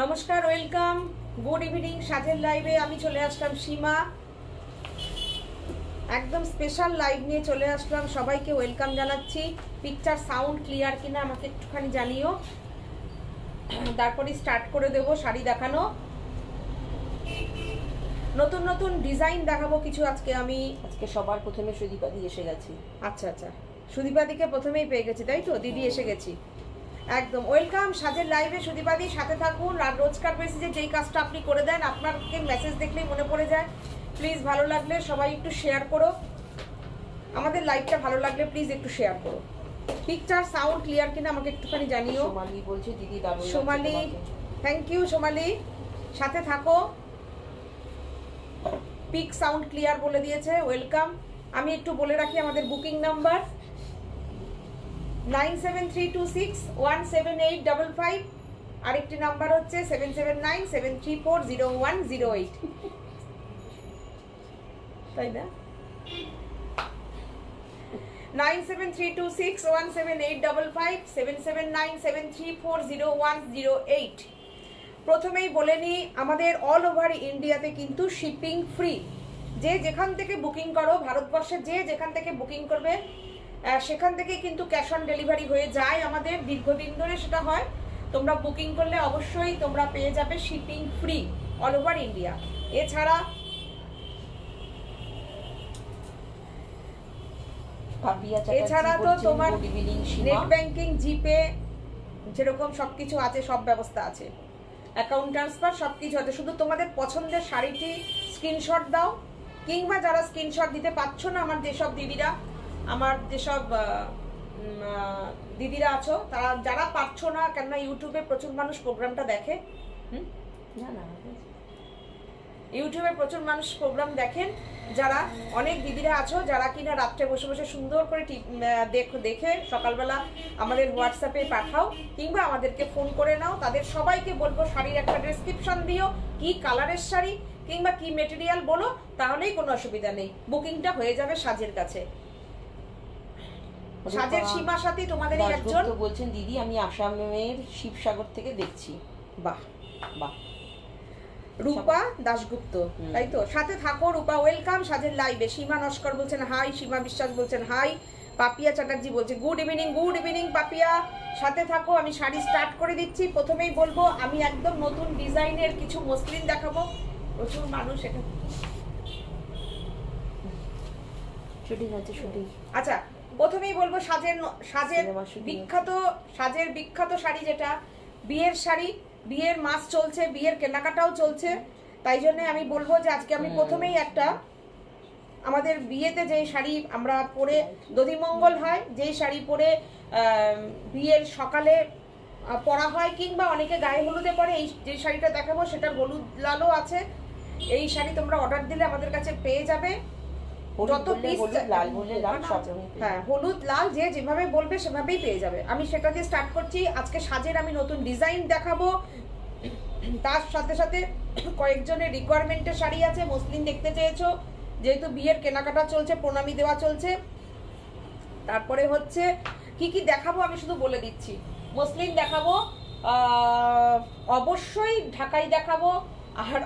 নমস্কার, welcome, good evening. সাজের লাইভে আমি চলে আসলাম সীমা, একদম স্পেশাল লাইভ নিয়ে চলে আসলাম। সবাইকে ওয়েলকাম জানাচ্ছি। পিকচার সাউন্ড ক্লিয়ার কিনা আমাকে একটুখানি জানিও, তারপরে স্টার্ট করে দেবো শাড়ি দেখানো। নতুন নতুন ডিজাইন দেখাবো কিছু আজকে। আজকে সবার প্রথমে সুদীপাদি এসে গেছি। আচ্ছা আচ্ছা, সুদীপাদিকে প্রথমেই পেয়ে গেছি, তাই তো? দিদি এসে গেছি, একদম ওয়েলকাম সাজের লাইভে। সুদীপাদি সাথে থাকুন। আর রোজকার বেসিসে যেই কাজটা আপনি করে দেন, আপনাকে মেসেজ দেখলেই মনে পড়ে যায়। প্লিজ ভালো লাগলে সবাই একটু শেয়ার করো, আমাদের লাইভটা ভালো লাগলে প্লিজ একটু শেয়ার করো। পিকচার সাউন্ড ক্লিয়ার কিনা আমাকে একটুখানি জানিও। সোমালি বলছে দিদি দারুণ। সোমালি, থ্যাংক ইউ সোমালি, সাথে থাকো। পিক সাউন্ড ক্লিয়ার বলে দিয়েছে, ওয়েলকাম। আমি একটু বলে রাখি আমাদের বুকিং নাম্বার 9732617855, আরেকটি নাম্বার হচ্ছে 7797340108, তাই না? 9732617855, 7797340108। প্রথমেই বলে নিই, আমাদের অল ওভার ইন্ডিয়াতে কিন্তু শিপিং ফ্রি। যে যেখান থেকে বুকিং করো, ভারতবর্ষে যে যেখান থেকে বুকিং করবে সেখান থেকে কিন্তু ক্যাশ অন ডেলিভারি হয়ে যায় আমাদের, দীর্ঘদিন ধরে সেটা হয়। তোমরা বুকিং করলে অবশ্যই তোমরা পেয়ে যাবে shipping free all over India. এছাড়া তো তোমার নেট ব্যাংকিং, জিপে যেরকম সবকিছু আছে, সব ব্যবস্থা আছে, অ্যাকাউন্ট ট্রান্সফার সবকিছু আছে। শুধু তোমাদের পছন্দের শাড়িটি স্ক্রিনশট দাও, কিংবা যারা স্ক্রিনশট দিতে পারছো না, আমার যেসব দিদিরা আছো, তারা যারা পারছো না, কেননা ইউটিউবে প্রচুর মানুষ প্রোগ্রামটা দেখে। ইউটিউবে প্রচুর মানুষ প্রোগ্রাম দেখেন, যারা অনেক দিদিরা আছো যারা কিনা রাত্রে বসে বসে সুন্দর করে দেখে সকালবেলা আমাদের হোয়াটসঅ্যাপে পাঠাও, কিংবা আমাদেরকে ফোন করে নাও। তাদের সবাইকে বলবো শাড়ির একটা ডেসক্রিপশন দিও, কি কালারের শাড়ি কিংবা কি মেটেরিয়াল বলো, তাহলেই কোনো অসুবিধা নেই, বুকিংটা হয়ে যাবে সাজের কাছে। সাজের সীমার সাথে তোমাদেরই একজন বলছেন দিদি আমি আসামের শিবসাগর থেকে দেখছি। বাহ বাহ, রূপা দাশগুপ্ত, তাই তো? সাথে থাকো রূপা, ওয়েলকাম সাজের লাইভে। সীমা নস্কর বলছেন হাই, সীমা বিশ্বাস বলছেন হাই, পাপিয়া চ্যাটার্জি বলছে good evening. Good evening Papiya, সাথে থাকো। আমি শাড়ি স্টার্ট করে দিচ্ছি। প্রথমেই বলবো আমি একদম নতুন ডিজাইনের কিছু মসলিন দেখাবো। প্রচুর মানুষ এখানে, আচ্ছা প্রথমেই বলবো সাজের বিখ্যাত শাড়ি, যেটা বিয়ের শাড়ি। বিয়ের মাস চলছে, বিয়ের কেনাকাটাও চলছে, তাই জন্য আমি বলবো যে আজকে আমি প্রথমেই একটা আমাদের বিয়েতে যে শাড়ি আমরা পরে দধিমঙ্গল হয়, যেই শাড়ি পরে বিয়ের সকালে পরা হয়, কিংবা অনেকে গায়ে হলুদে পরে, এই যে শাড়িটা দেখাবো সেটার হলুদ লালও আছে। এই শাড়ি তোমরা অর্ডার দিলে আমাদের কাছে পেয়ে যাবে। যত পিস হ্যাঁ, হলুদ লাল যে যেভাবে বলবে সেভাবেই পেয়ে যাবে। আমি সেটা দিয়ে স্টার্ট করছি। আজকে সাজের আমি নতুন ডিজাইন দেখাবো, তার সাথে সাথে কয়েকজনের রিকোয়ারমেন্টের শাড়ি আছে, মসলিন দেখতে চেয়েছো, যেহেতু বিয়ের কেনাকাটা চলছে, প্রণামী দেওয়া চলছে। তারপরে হচ্ছে কি কি দেখাবো আমি শুধু বলে দিচ্ছি। মসলিন দেখাবো, অবশ্যই ঢাকাই দেখাবো, আর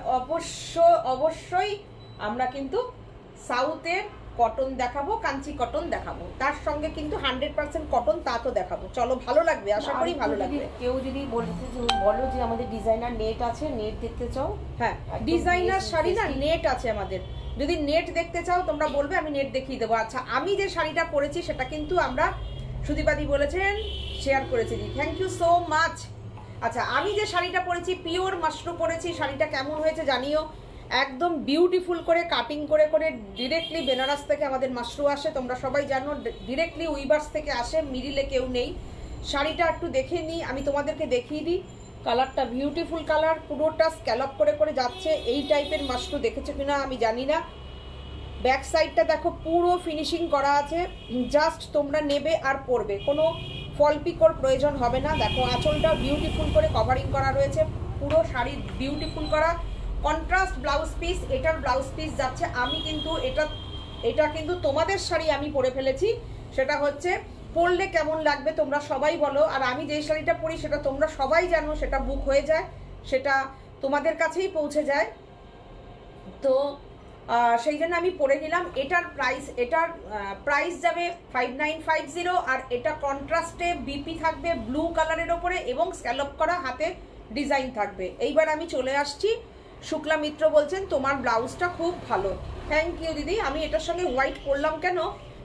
অবশ্যই আমরা কিন্তু সাউথের কটন দেখাবো, কাঞ্চি কটন দেখাবো, তার সঙ্গে কিন্তু 100% কটন তা তো দেখাবো। চলো, ভালো লাগবে, আশা করি ভালো লাগবে। কেউ যদি বলো যে আমাদের ডিজাইনার নেট আছে, নেট দেখতে চাও, হ্যাঁ ডিজাইনার শাড়ি না, নেট আছে আমাদের। যদি নেট দেখতে চাও তোমরা বলবে, আমি নেট দেখিয়ে দেবো। আচ্ছা, আমি যে শাড়িটা পরেছি সেটা কিন্তু আমরা সুদীপাদি বলেছেন শেয়ার করেছি, থ্যাংক ইউ সো মাচ। আচ্ছা, আমি যে শাড়িটা পরেছি পিওর মাশরু পরেছি, শাড়িটা কেমন হয়েছে জানিও। একদম বিউটিফুল করে কাটিং করে ডিরেক্টলি বেনারস থেকে আমাদের মাশরু আসে, তোমরা সবাই জানো, ডিরেক্টলি উইভার্স থেকে আসে, মিডিলে কেউ নেই। শাড়িটা একটু দেখে নিই, আমি তোমাদেরকে দেখিয়ে দিই। কালারটা বিউটিফুল কালার, পুরোটা স্ক্যালপ করে যাচ্ছে। এই টাইপের মাশরু দেখেছো কিনা আমি জানি না। ব্যাক সাইডটা দেখো পুরো ফিনিশিং করা আছে, জাস্ট তোমরা নেবে আর পরবে, কোনো ফল পিকোর প্রয়োজন হবে না। দেখো আঁচলটা বিউটিফুল করে কভারিং করা রয়েছে, পুরো শাড়ি বিউটিফুল করা। কন্ট্রাস্ট ব্লাউজ পিস, এটার ব্লাউজ পিস যাচ্ছে। আমি কিন্তু এটা কিন্তু তোমাদের শাড়ি আমি পরে ফেলেছি, সেটা হচ্ছে পরলে কেমন লাগবে তোমরা সবাই বলো। আর আমি যে শাড়িটা পরি সেটা তোমরা সবাই জানো, সেটা বুক হয়ে যায়, সেটা তোমাদের কাছেই পৌঁছে যায়। তো সেই জন্য আমি পরে নিলাম। এটার প্রাইস যাবে 5950, আর এটা কন্ট্রাস্টে বিপি থাকবে ব্লু কালারের ওপরে এবং স্ক্যালপ করা হাতে ডিজাইন থাকবে। এইবার আমি চলে আসছি, শুক্লা মিত্র বলছেন তোমার ব্লাউজটা খুব ভালো। থ্যাংক ইউ দিদি। আমি এটার সঙ্গে হোয়াইট করলাম কেন,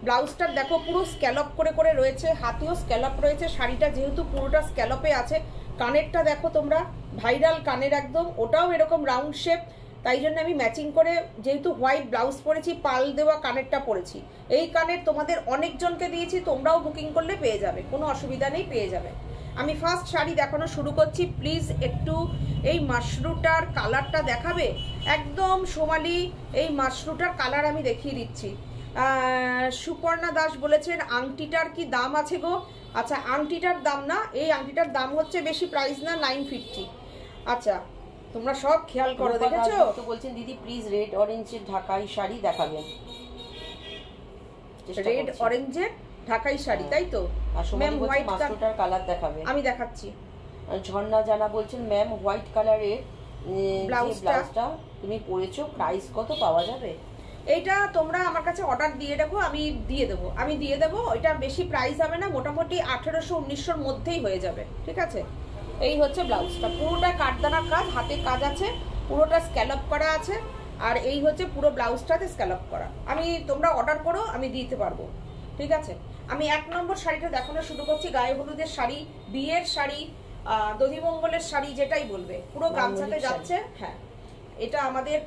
ব্লাউজটার দেখো পুরো স্ক্যালপ করে করে রয়েছে, হাতেও স্ক্যালপ রয়েছে, শাড়িটা যেহেতু পুরোটা স্ক্যালপে আছে, কানেরটা দেখো তোমরা ভাইরাল কানের একদম, ওটাও এরকম রাউন্ড শেপ, তাই জন্য আমি ম্যাচিং করে যেহেতু হোয়াইট ব্লাউজ পরেছি, পাল দেওয়া কানেরটা পরেছি। এই কানের তোমাদের অনেকজনকে দিয়েছি, তোমরাও বুকিং করলে পেয়ে যাবে, কোনো অসুবিধা নেই, পেয়ে যাবে। আমি ফার্স্ট শাড়ি দেখানো শুরু করছি। প্লিজ একটু এই মাশরুটার কালারটা দেখাবে, একদম সোমালি এই মাশরুটার কালার আমি দেখিয়ে দিচ্ছি। সুপর্ণা দাস বলেছেন আংটিটার কি দাম আছে গো? আচ্ছা, আংটিটার দাম না, এই আংটিটার দাম হচ্ছে বেশি প্রাইস না, 950। আচ্ছা, তোমরা সব খেয়াল করো, দেখেছো? তো বলছেন দিদি প্লিজ রেড অরেঞ্জের ঢাকাই শাড়ি দেখাবেন। রেড অরেঞ্জের ঢাকাই শাড়ি, তাই তো ম্যাম? হোয়াইট কালার দেখাবে, আমি দেখাচ্ছি। ঝর্ণা জানা বলছেন ম্যাম হোয়াইট কালারের ব্লাউজটা তুমি পরেছো, প্রাইস কত পাওয়া যাবে? এইটা তোমরা আমার কাছে অর্ডার দিয়ে রাখো, আমি দিয়ে দেবো। এটা বেশি প্রাইস হবে না, মোটামুটি 1800-1900 মধ্যেই হয়ে যাবে, ঠিক আছে? এই হচ্ছে ব্লাউজটা, পুরোটা কাঠদানার কাজ, হাতে কাজ আছে, পুরোটা স্ক্যালপ করা আছে, আর এই হচ্ছে পুরো ব্লাউজটাতে স্ক্যালপ করা। তোমরা অর্ডার করো, আমি দিতে পারবো, ঠিক আছে? আমি 1 নম্বর শাড়িটা দেখানো শুরু করছি। গায়ে হলুদের শাড়ি, বিয়ের শাড়ি, দধিমঙ্গলের শাড়ি, যেটাই বলবে, পুরো গামছাতে যাচ্ছে। হ্যাঁ, এটা আমাদের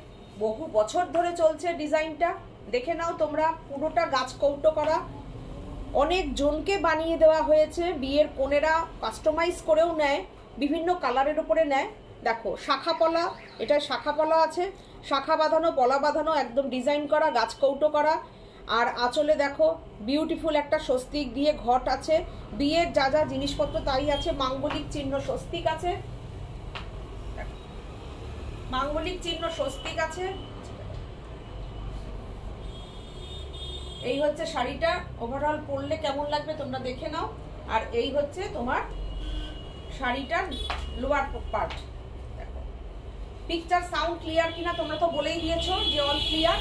বহু বছর ধরে চলছে ডিজাইনটা, দেখে নাও তোমরা, পুরোটা গাছ কৌটো করা, অনেক জনকে বানিয়ে দেওয়া হয়েছে। বিয়ের কনেরা কাস্টমাইজ করেও নেয়, বিভিন্ন কালারের উপরে নেয়। দেখো শাখা পলা, এটা শাখা পলা আছে, শাখা বাঁধানো, পলা বাঁধানো, একদম ডিজাইন করা, গাছ কৌটো করা। আর আঁচলে দেখো বিউটিফুল একটা স্বস্তিক দিয়ে ঘট আছে, বিয়ের যা যা জিনিসপত্র তাই আছে, মাঙ্গলিক চিহ্ন স্বস্তিক আছে, মাঙ্গলিক চিহ্ন স্বস্তিক আছে। এই হচ্ছে শাড়িটা, ওভারঅল পরলে কেমন লাগবে তোমরা দেখে নাও। আর এই হচ্ছে তোমার শাড়িটার লোয়ার পার্ট। দেখো পিকচার সাউন্ড ক্লিয়ার কিনা, তোমরা তো বলেই দিয়েছো যে অল ক্লিয়ার।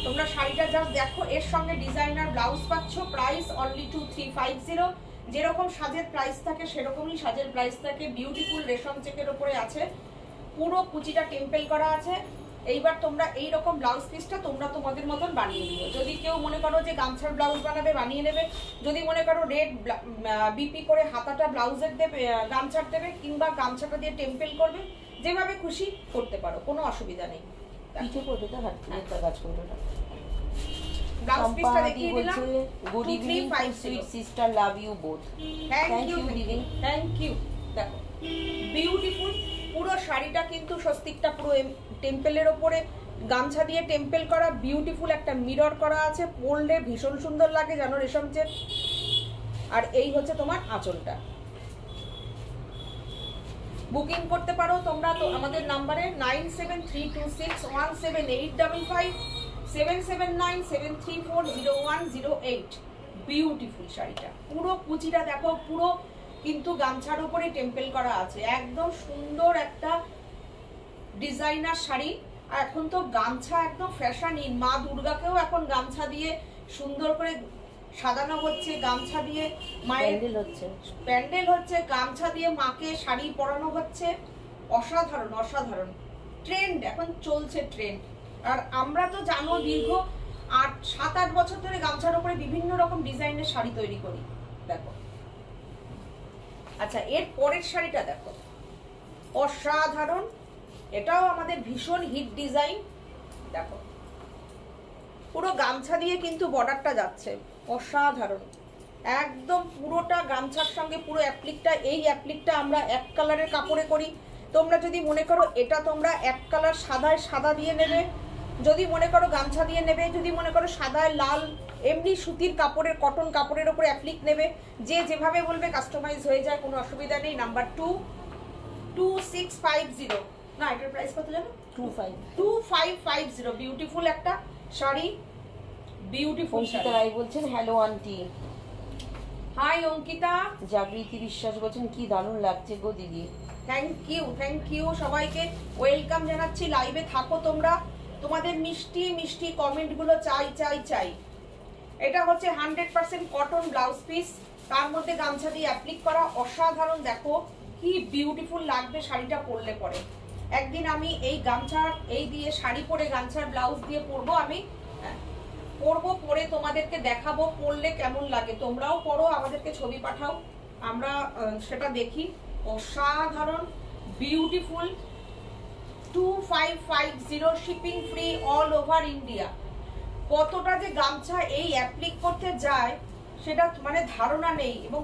তোমরা শাড়িটা জাস্ট দেখো, এর সঙ্গে ডিজাইনার ব্লাউজ পাচ্ছ, প্রাইস অনলি 2350। যেরকম সাজের প্রাইস থাকে সেরকমই সাজের প্রাইস থাকে। বিউটিফুল রেশম চেকের উপরে আছে, পুরো কুচিটা টেম্পেল করা আছে। এইবার তোমরা এই রকম ব্লাউজ পিসটা তোমরা তোমাদের মতন বানিয়ে নিও। যদি কেউ মনে করো যে গামছার ব্লাউজ বানাবে, বানিয়ে নেবে। যদি মনে করো রেড বিপি করে হাতাটা ব্লাউজের দেবে, গামছার দেবে, কিংবা গামছাটা দিয়ে টেম্পেল করবে, যেভাবে খুশি করতে পারো, কোনো অসুবিধা নেই। পিঠে কোটোটা হাতটা কাজ কোটোটা ব্লাউজ পিসটা দেখিয়ে দিলাম। Good evening sweet sister, love you both. Thank you দিদি, থ্যাংক ইউ। দেখো বিউটিফুল পুরো শাড়িটা কিন্তু স্বস্তিকটা পুরো টেম্পেলের ওপরে গামছা দিয়ে টেম্পেল করা, বিউটিফুল একটা মিরর করা আছে, পরলে ভীষণ সুন্দর লাগে জানো, রেশম চেক। আর এই হচ্ছে তোমার আঁচলটা। বুকিং করতে পারো তোমরা তো আমাদের নাম্বারে 9732617855, 7797340108। বিউটিফুল শাড়িটা, পুরো কুচিটা দেখো, পুরো কিন্তু গামছার উপরে টেম্পেল করা আছে, একদম সুন্দর একটা ডিজাইনার শাড়ি। আর এখন তো গামছা একদম ফ্যাশনই, মা দুর্গাকেও এখন গামছা দিয়ে সুন্দর করে সাজানো হচ্ছে, গামছা দিয়ে মায়ের প্যান্ডেল হচ্ছে, গামছা দিয়ে মাকে শাড়ি পরানো হচ্ছে। অসাধারণ অসাধারণ ট্রেন্ড, এখন চলছে ট্রেন্ড। আর আমরা তো জানো দীর্ঘ 7-8 বছর ধরে গামছার উপরে বিভিন্ন রকম ডিজাইনের শাড়ি তৈরি করি। দেখো, আচ্ছা এর পরের শাড়িটা দেখো, অসাধারণ, এটাও আমাদের ভীষণ হিট ডিজাইন। দেখো পুরো গামছা দিয়ে কিন্তু বর্ডারটা যাচ্ছে, অসাধারণ একদম। পুরোটা গামছার সঙ্গে পুরো অ্যাপ্লিকটা, এই অ্যাপ্লিকটা আমরা এক কালারের কাপড়ে করি। তোমরা যদি মনে করো এটা তোমরা এক কালার সাদায় সাদা দিয়ে নেবে, যদি মনে করো গামছা দিয়ে নেবে, যদি মনে করো সাদায় লাল, এমনি সুতির কাপড়ের, কটন কাপড়ের ওপরে অ্যাপ্লিক নেবে, যে যেভাবে বলবে কাস্টমাইজ হয়ে যায়, কোনো অসুবিধা নেই। নাম্বার 2650, না এটার প্রাইস কত জানো? 2550। বিউটিফুল একটা শাড়ি, বিউটিফুল। অঙ্কিতা রায় বলছেন hello aunty. High Ankita. Jagriti বিশ্বাস বলছেন কি দারুণ লাগছে গো দিদি। থ্যাংক ইউ সবাইকে ওয়েলকাম জানাচ্ছি। লাইভে থাকো তোমরা, তোমাদের মিষ্টি মিষ্টি কমেন্টগুলো চাই চাই চাই। এটা হচ্ছে 100% কটন ব্লাউজ পিস, তার মধ্যে গামছা দিয়ে অ্যাপ্লিক করা, অসাধারণ। দেখো কি বিউটিফুল লাগবে শাড়িটা পরলে পরে। একদিন আমি এই গামছার এই দিয়ে শাড়ি পরে গামছার ব্লাউজ দিয়ে পরবো, আমি পরে তোমাদেরকে দেখাবো পরলে কেমন লাগে। তোমরাও পরো, আমাদেরকে ছবি পাঠাও, আমরা সেটা দেখি। অসাধারণ beautiful 2550 shipping free all over India. কতটা যে গামছা এই অ্যাপ্লিক করতে যায় সেটা মানে ধারণা নেই, এবং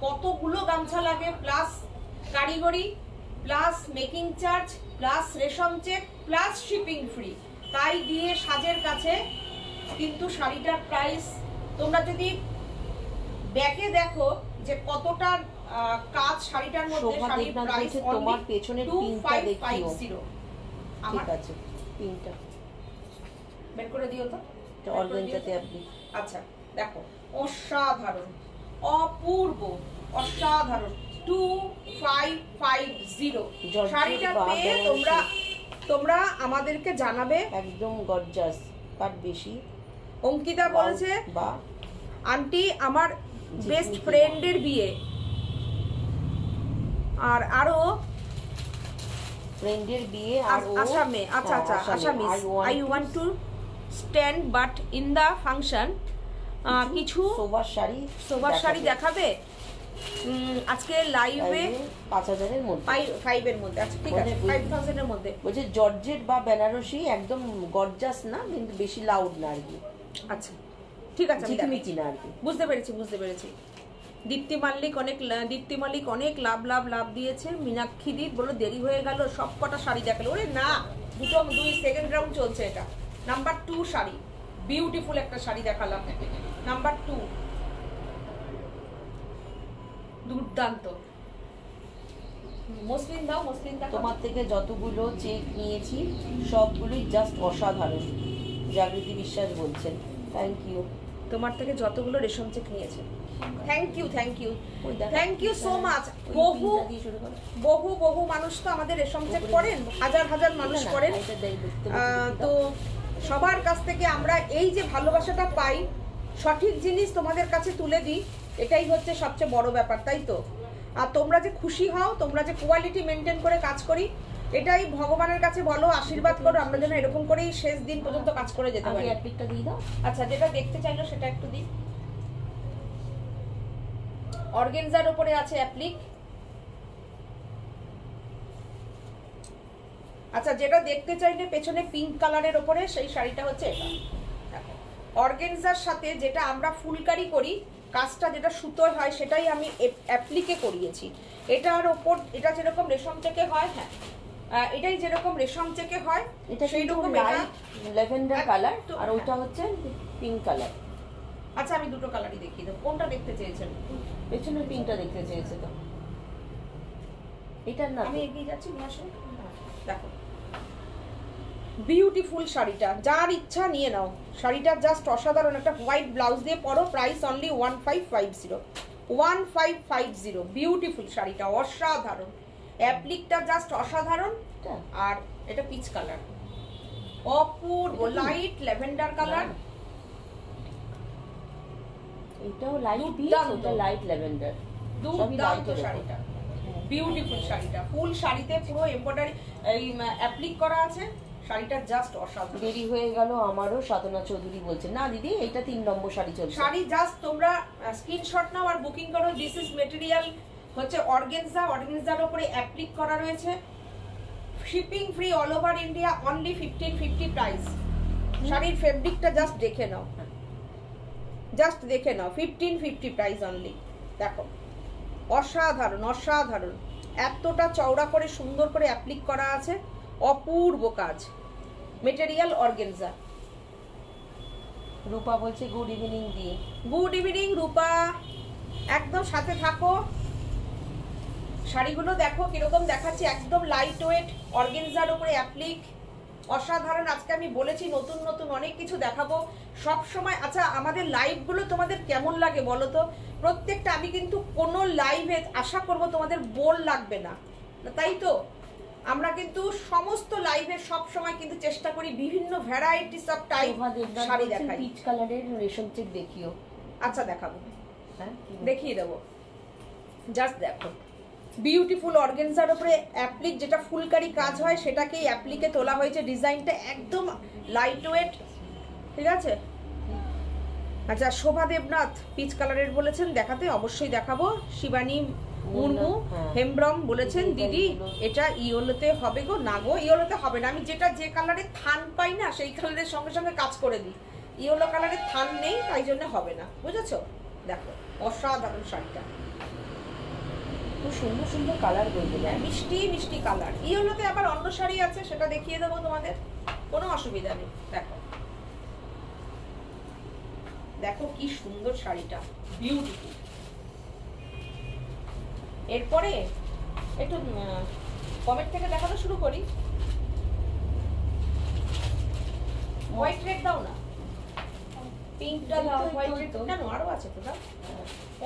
কতগুলো গামছা লাগে, প্লাস কারিগরি, প্লাস মেকিং চার্জ, প্লাস রেশম চেক, প্লাস শিপিং ফ্রি। তাই দিয়ে সাজের কাছে কিন্তু শাড়িটার প্রাইস তোমরা যদি ব্যাকে দেখো যে কতটা কাজ শাড়িটার মধ্যে, শাড়ির প্রাইস তোমার পেছনের পিনটা দেখিও। ঠিক আছে, পিনটা বের করে দিও তো, অর্গানজাতে আপনি। আচ্ছা দেখো, অসাধারণ, অপূর্ব, অসাধারণ 2550 শাড়িটা পেয়ে তোমরা আমাদেরকে জানাবে। একদম গর্জাস, তার বেশি। অঙ্কিতা বলেছে বা আন্টি আমার বেস্ট ফ্রেন্ডের বিয়ে, আর আরো ফ্রেন্ডের বিয়ে আর আসামে। আচ্ছা আচ্ছা, আসামি। I want to stand but in the function. কিছু সোবার শাড়ি দেখাবে আজকে লাইভে 5000 এর মধ্যে, 5 এর মধ্যে। আচ্ছা ঠিক আছে, 5000 এর মধ্যে। বলছে জর্জেট বা বেনারসি, একদম গর্জাস না কিন্তু বেশি লাউড না আর কি। আচ্ছা ঠিক আছে, ঝিকমিকি না আর কি। বুঝতে পেরেছি। দীপ্তি মাল্লিক অনেক লাভ দিয়েছে। মীনাক্ষী দীপ বলো দেরি হয়ে গেল, সব কটা শাড়ি দেখালো। ওরে না, দুই সেকেন্ড রাউন্ড চলছে। এটা নাম্বার 2 শাড়ি, বিউটিফুল একটা শাড়ি দেখালাম, নাম্বার 2, দুর্দান্ত। মসলিন দাও, মসলিন দাও। তোমার থেকে যতগুলো চেক নিয়েছি সবগুলোই জাস্ট অসাধারণ। জাগৃতি বিশ্বাস বলছেন থ্যাংক ইউ। তোমার থেকে যতগুলো রেশম চেক নিয়েছে, থ্যাংক ইউ সো মাচ। বহু মানুষ তো আমাদের রেশম চেক করেন, হাজার মানুষ করেন। তো সবার কাছ থেকে আমরা এই যে ভালোবাসাটা পাই, সঠিক জিনিস তোমাদের কাছে তুলে দিই, এটাই হচ্ছে সবচেয়ে বড় ব্যাপার, তাই তো? আর তোমরা যে খুশি হও, তোমরা যে কোয়ালিটি মেনটেন করে কাজ করি, এটাই ভগবানের কাছে বলো, আশীর্বাদ করো আমরা যেন এরকম করেই শেষ দিন পর্যন্ত কাজ করে যেতে পারি। অ্যাপ্লিকটা দিয়ে দাও। আচ্ছা, যেটা দেখতে চাইলো সেটা একটু দিই। অর্গানজার উপরে আছে অ্যাপ্লিক। আচ্ছা, যেটা দেখতে চাইলে পেছনে পিঙ্ক কালারের উপরে, সেই শাড়িটা হচ্ছে এটা। অর্গানজার সাথে যেটা আমরা ফুলকারি করি, কাজটা যেটা সুতোয় হয়, সেটাই আমি অ্যাপ্লিকে করিয়েছি। এটার ওপর এটা যেরকম রেশম চেকে হয়, হ্যাঁ এটাই যেরকম রেশম চেকে হয়, এটা সেই রকম ল্যাভেন্ডার কালার, আর ওইটা হচ্ছে পিঙ্ক কালার। আচ্ছা, আমি দুটো কালারই দেখিয়ে দেবো। কোনটা দেখতে চেয়েছেন? পেছনের পিঙ্কটা দেখতে চেয়েছে তো। এটা না, আমি এগিয়ে যাচ্ছি, নিয়ে আসুন। দেখো বিউটিফুল শাড়িটা, যার ইচ্ছা নিয়ে নাও। শাড়িটা জাস্ট অসাধারণ, একটা হোয়াইট ব্লাউজ দিয়ে পরো। Price only 1550। বিউটিফুল শাড়িটা, অসাধারণ। অ্যাপ্লিকটা জাস্ট অসাধারণ। আর এটা পিচ কালার, অপূর্ব লাইট ল্যাভেন্ডার কালার। এটাও লাইট পিচ, ওটা লাইট ল্যাভেন্ডার। দুর্দান্ত শাড়িটা, বিউটিফুল শাড়িটা। ফুল শাড়িতে পুরো এমব্রয়ডারি এই অ্যাপ্লিক করা আছে। শাড়িটা জাস্ট অসাধারণ। দেরি হয়ে গেল আমারও, সাধনা চৌধুরী বলছে। না দিদি, এটা 3 নম্বর শাড়ি চলছে। শাড়ি জাস্ট তোমরা স্ক্রিনশট নাও আর বুকিং করো। দিস ইজ মেটেরিয়াল হচ্ছে অর্গানজা, অর্গানজার উপরে অ্যাপ্লিক করা রয়েছে। Shipping free all over India, only 1550 price. শাড়ির ফেব্রিকটা জাস্ট দেখে নাও, 1550 প্রাইস অনলি। দেখো অসাধারণ। এতটা চওড়া করে সুন্দর করে অ্যাপ্লিক করা আছে, অপূর্ব কাজ। Material organza. রূপা বলছে গুড ইভিনিং দি। গুড ইভিনিং রূপা, একদম সাথে থাকো। শাড়িগুলো দেখো কিরকম দেখাচ্ছি, একদম লাইট ওয়েট অর্গানজার উপরে অ্যাপ্লিক, অসাধারণ। আজকে আমি বলেছি নতুন অনেক কিছু দেখাবো সব সময়। আচ্ছা, আমাদের লাইভগুলো তোমাদের কেমন লাগে বলো তো? প্রত্যেকটা আমি কিন্তু কোনো লাইভে আশা করব তোমাদের বোর লাগবে না। তাই তো আমরা কিন্তু সমস্ত লাইভে সব সময় কিন্তু চেষ্টা করি বিভিন্ন ভ্যারাইটিস অফ টাইপ শাড়ি দেখাই। পিচ কালারের রেশম চেক দেখিও। আচ্ছা দেখাবো, হ্যাঁ দেখিয়ে দেবো। জাস্ট দেখো, বিউটিফুল অর্গানজার উপরে অ্যাপ্লিক, যেটা ফুলকারি কাজ হয় সেটাকেই অ্যাপ্লিকে তোলা হয়েছে। ডিজাইনটা একদম লাইট ওয়েট, ঠিক আছে। আচ্ছা, শোভা দেবনাথ পিচ কালারের বলেছেন, দেখাতে অবশ্যই দেখাবো। শিবানী মুর্মু হেমব্রম বলেছেন দিদি এটা ইয়েলোতে হবে গো। না গো, ইয়েলোতে হবে না। আমি যেটা যে কালারে থান পাই না সেই কালারের সঙ্গে সঙ্গে কাজ করে দিই। ইয়েলো কালারের থান নেই, তাই জন্য হবে না, বুঝেছো? দেখো অসাধারণ শাড়িটা, খুব সুন্দর সুন্দর কালার বলতে যায়, মিষ্টি মিষ্টি কালার। ইয়েলোতে আবার অন্য শাড়ি আছে, সেটা দেখিয়ে দেবো তোমাদের, কোনো অসুবিধা নেই। দেখো দেখো কি সুন্দর শাড়িটা, বিউটিফুল। এরপরে একটু কমেন্ট থেকে দেখানো শুরু করি। হোয়াইট রেড দাও না, পিঙ্কটা দাও। হোয়াইট রেড কেন, আরো আছে তো, দাও,